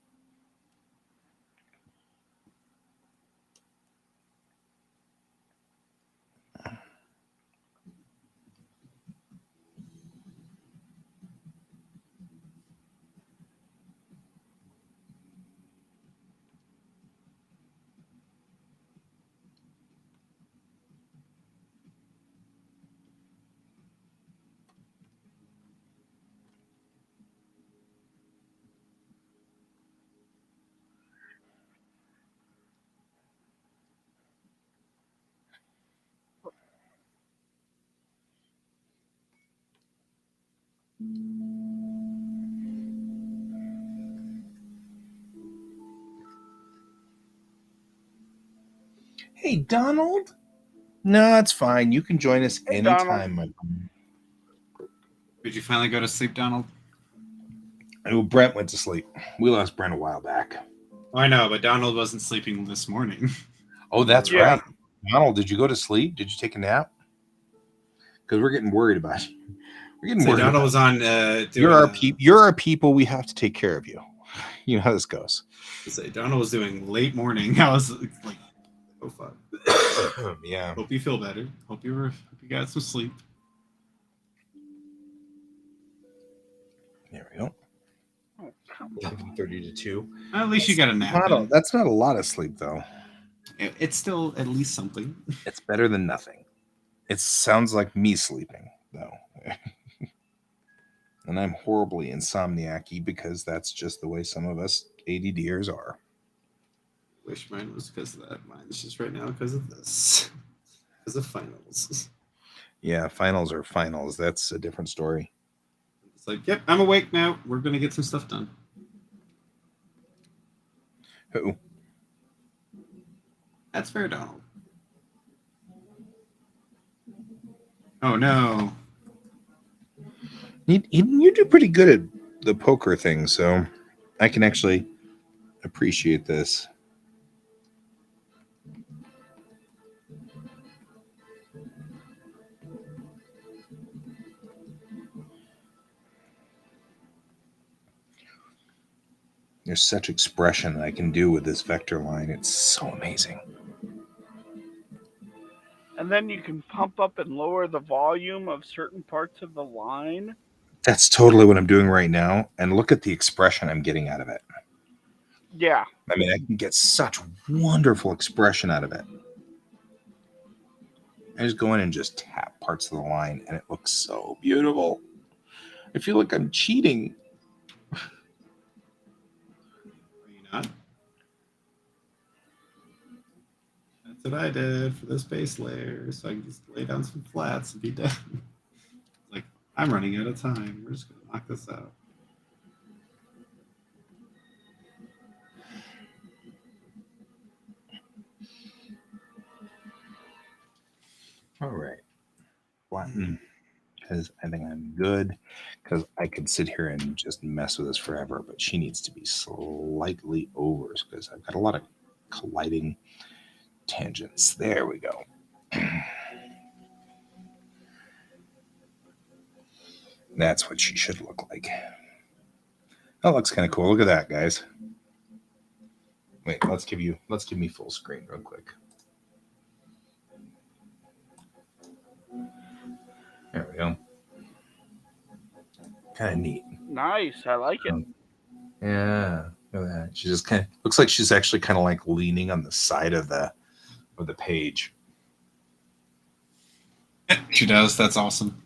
Hey, Donald. No, it's fine. You can join us anytime, my friend. Did you finally go to sleep, Donald? Oh, Brent went to sleep. We lost Brent a while back. I know, but Donald wasn't sleeping this morning. Oh, that's Yeah. right. Donald, did you go to sleep? Did you take a nap? Because we're getting worried about you. We're getting So worried. Donald was on. You're our people. We have to take care of you. You know how this goes. Say Donald was doing late morning. I was like, oh fuck. Yeah. Hope you feel better. Hope you got some sleep. There we go. 11:30 to 2. At least you got a nap. That's not a lot of sleep, though. It's still at least something. It's better than nothing. It sounds like me sleeping, though. And I'm horribly insomniac-y because that's just the way some of us ADDers are. Wish mine was because of that. Mine's just right now because of this. Because of finals. Yeah, finals are finals. That's a different story. It's like, yep, I'm awake now. We're gonna get some stuff done. Who? That's fair, Donald. Oh no. You do pretty good at the poker thing, so I can actually appreciate this. There's such expression that I can do with this vector line. It's so amazing. And then you can pump up and lower the volume of certain parts of the line. That's totally what I'm doing right now. And look at the expression I'm getting out of it. Yeah. I mean, I can get such wonderful expression out of it. I just go in and just tap parts of the line, and it looks so beautiful. I feel like I'm cheating. Are you not? That's what I did for this base layer, so I can just lay down some flats and be done. Like, I'm running out of time. We're just gonna knock this out. All right. Flatten, because I think I'm good. Because I could sit here and just mess with this forever, but she needs to be slightly over because I've got a lot of colliding tangents. There we go. That's what she should look like. That looks kind of cool. Look at that, guys. Wait, let's give me full screen real quick. There we go. Kind of neat. Nice. I like it. Yeah. Look at that. She just kind of looks like she's actually kind of like leaning on the side of the page. She does. That's awesome.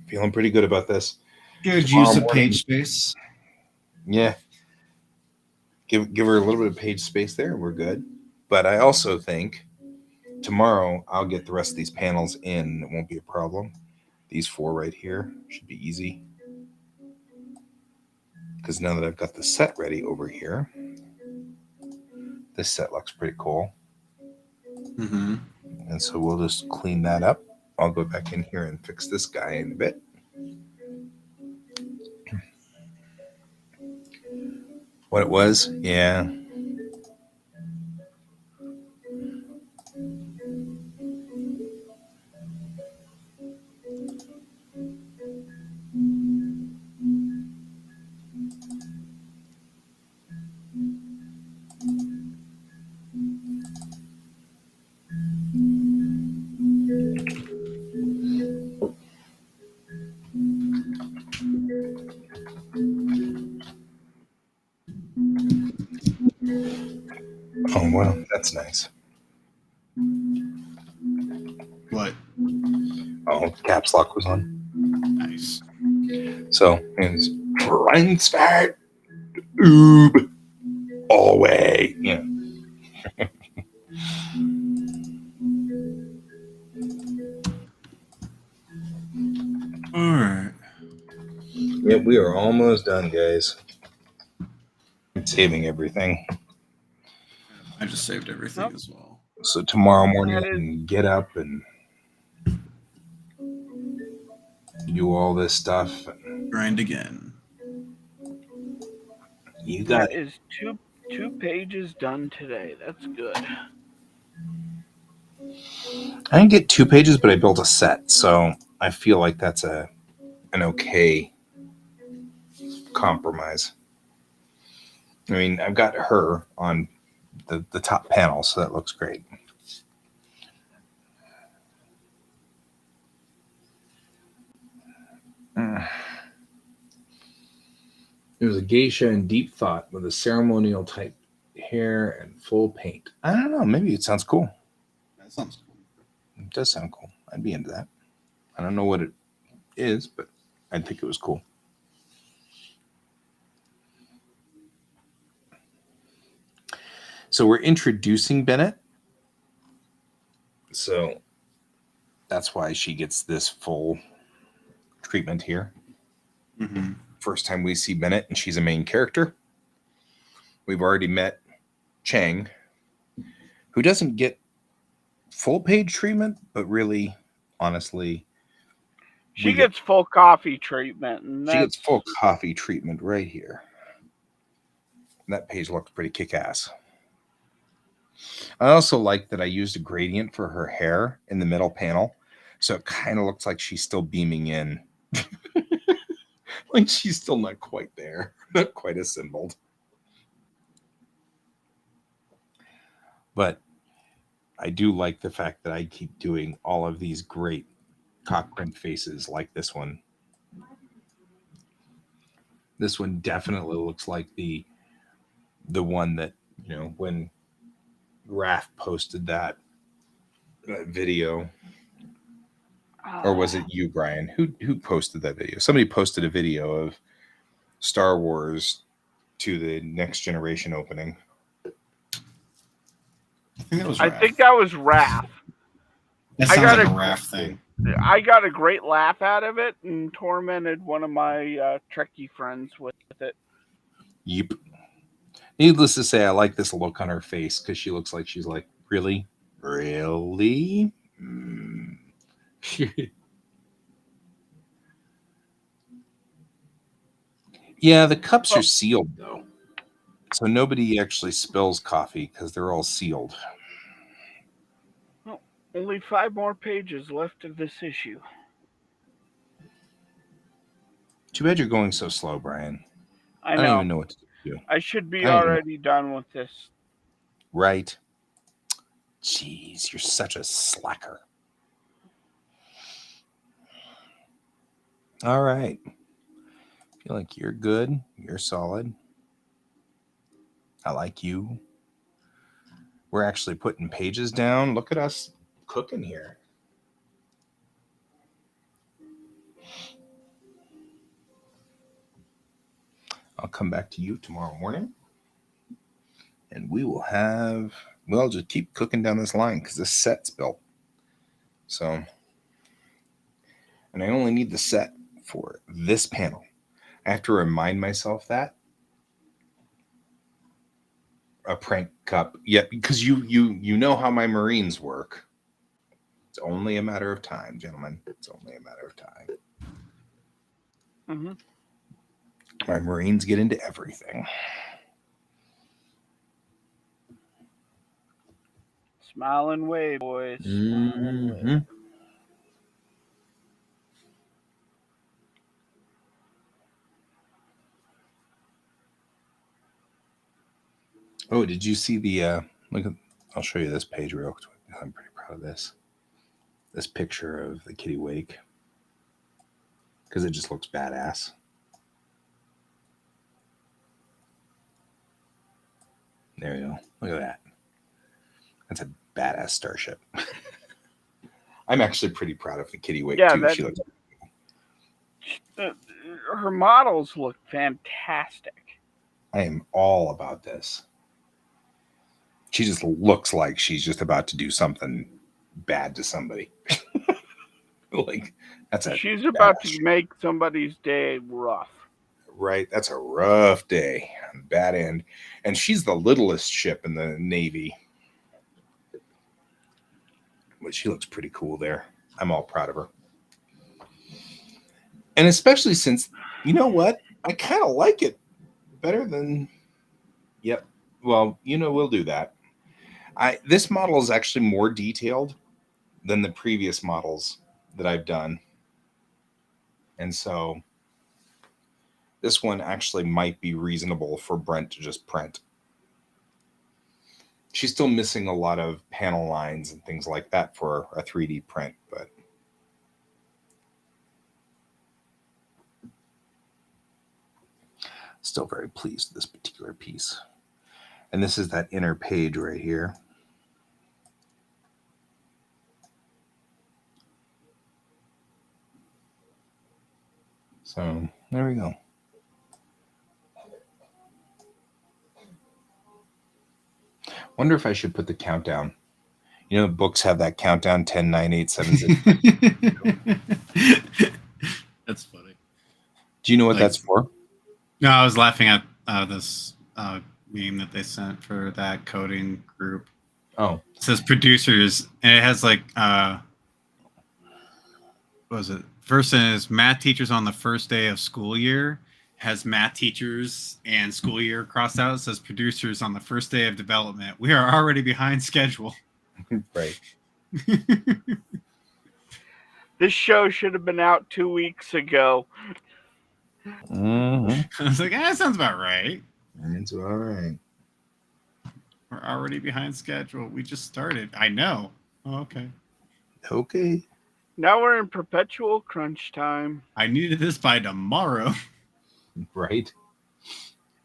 Feeling pretty good about this. Good Tomorrow use of morning- page space. Yeah. Give her a little bit of page space there. We're good. But I also think tomorrow I'll get the rest of these panels in. It won't be a problem. These 4 right here should be easy. Because now that I've got the set ready over here, this set looks pretty cool. Mm-hmm. And so we'll just clean that up. I'll go back in here and fix this guy in a bit. What it was? Yeah. Oh, well, that's nice. What? Oh, caps lock was on. Nice. So it's Reinspect Oob all the way. Yeah. All right. Yeah, we are almost done, guys. I'm saving everything. I just saved everything Nope. as well. So tomorrow morning I That is- can get up and do all this stuff. Grind again. You got That is two pages done today. That's good. I didn't get 2 pages, but I built a set, so I feel like that's an okay compromise. I mean, I've got her on the top panel, so that looks great. There was a geisha in deep thought with a ceremonial type hair and full paint. I don't know. Maybe it sounds cool. That sounds cool. It does sound cool. I'd be into that. I don't know what it is, but I think it was cool. So we're introducing Bennett. So that's why she gets this full treatment here. Mm-hmm. First time we see Bennett, and she's a main character. We've already met Chang, who doesn't get full page treatment, but really, honestly, she gets full coffee treatment, and she gets full coffee treatment right here. And that page looks pretty kick-ass. I also like that I used a gradient for her hair in the middle panel, so it kind of looks like she's still beaming in. Like she's still not quite there, not quite assembled. But I do like the fact that I keep doing all of these great cock print faces like this one. This one definitely looks like the one that, you know, when Raph posted that video. Or was it you, Brian? Who posted that video? Somebody posted a video of Star Wars to the Next Generation opening. I think that was I Raph. think that was Raph. That sounds like a Raph thing. I got a great laugh out of it and tormented one of my Trekkie friends with it. Yep. Needless to say, I like this look on her face because she looks like she's like, really? Really? Yeah, the cups are sealed, though. So nobody actually spills coffee because they're all sealed. Well, only 5 more pages left of this issue. Too bad you're going so slow, Brian. I don't know. even know what to do. I should be already done with this. Right. Jeez, you're such a slacker. All right. Feel like you're good. You're solid. I like you. We're actually putting pages down. Look at us cooking here. I'll come back to you tomorrow morning. And we'll just keep cooking down this line because this set's built. So, and I only need the set for this panel. I have to remind myself that. A prank cup. Yeah, because you know how my Marines work. It's only a matter of time, gentlemen. It's only a matter of time. Mm-hmm. My Marines get into everything. Smile and wave, boys. Mm-hmm. Oh, did you see the look at, I'll show you this page real quick. I'm pretty proud of this. This picture of the kitty wake. Because it just looks badass. There you go. Look at that. That's a badass starship. I'm actually pretty proud of the kitty wake too. She looks her models look fantastic. I am all about this. She just looks like she's just about to do something bad to somebody. Like she's about to make somebody's day rough. Right, that's a rough day on the bad end. And she's the littlest ship in the Navy. But she looks pretty cool there. I'm all proud of her. And especially since, you know what? I kind of like it better than... Yep. Well, we'll do that. This model is actually more detailed than the previous models that I've done. And so this one actually might be reasonable for Brent to just print. She's still missing a lot of panel lines and things like that for a 3D print, but still very pleased with this particular piece. And this is that inner page right here. So there we go. Wonder if I should put the countdown. You know, books have that countdown 10, 9, 8, 7, 6. That's funny. Do you know what that's for? No, I was laughing at this meme that they sent for that coding group. Oh. It says producers, and it has like, what was it? First is math teachers on the first day of school year. Has math teachers and school year crossed out. It says producers on the first day of development. We are already behind schedule. Right. This show should have been out 2 weeks ago. Mm-hmm. I was like, that sounds about right. It's all right. We're already behind schedule. We just started. I know. Oh, okay. Okay. Now we're in perpetual crunch time. I needed this by tomorrow. Right.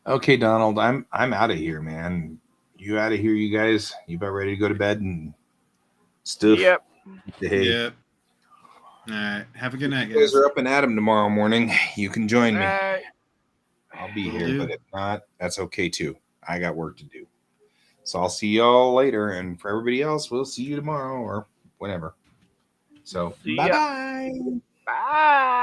Okay, Donald, I'm out of here, man. You out of here, you guys? You about ready to go to bed and stuff? Yep. Hey. Yep. All right. Have a good night, You guys guys. are up and at 'em tomorrow morning. You can join me. Alright. I'll be Will here, do. but if not, that's okay too. I got work to do. So I'll see y'all later. And for everybody else, we'll see you tomorrow or whenever. So See ya. bye-bye. Bye.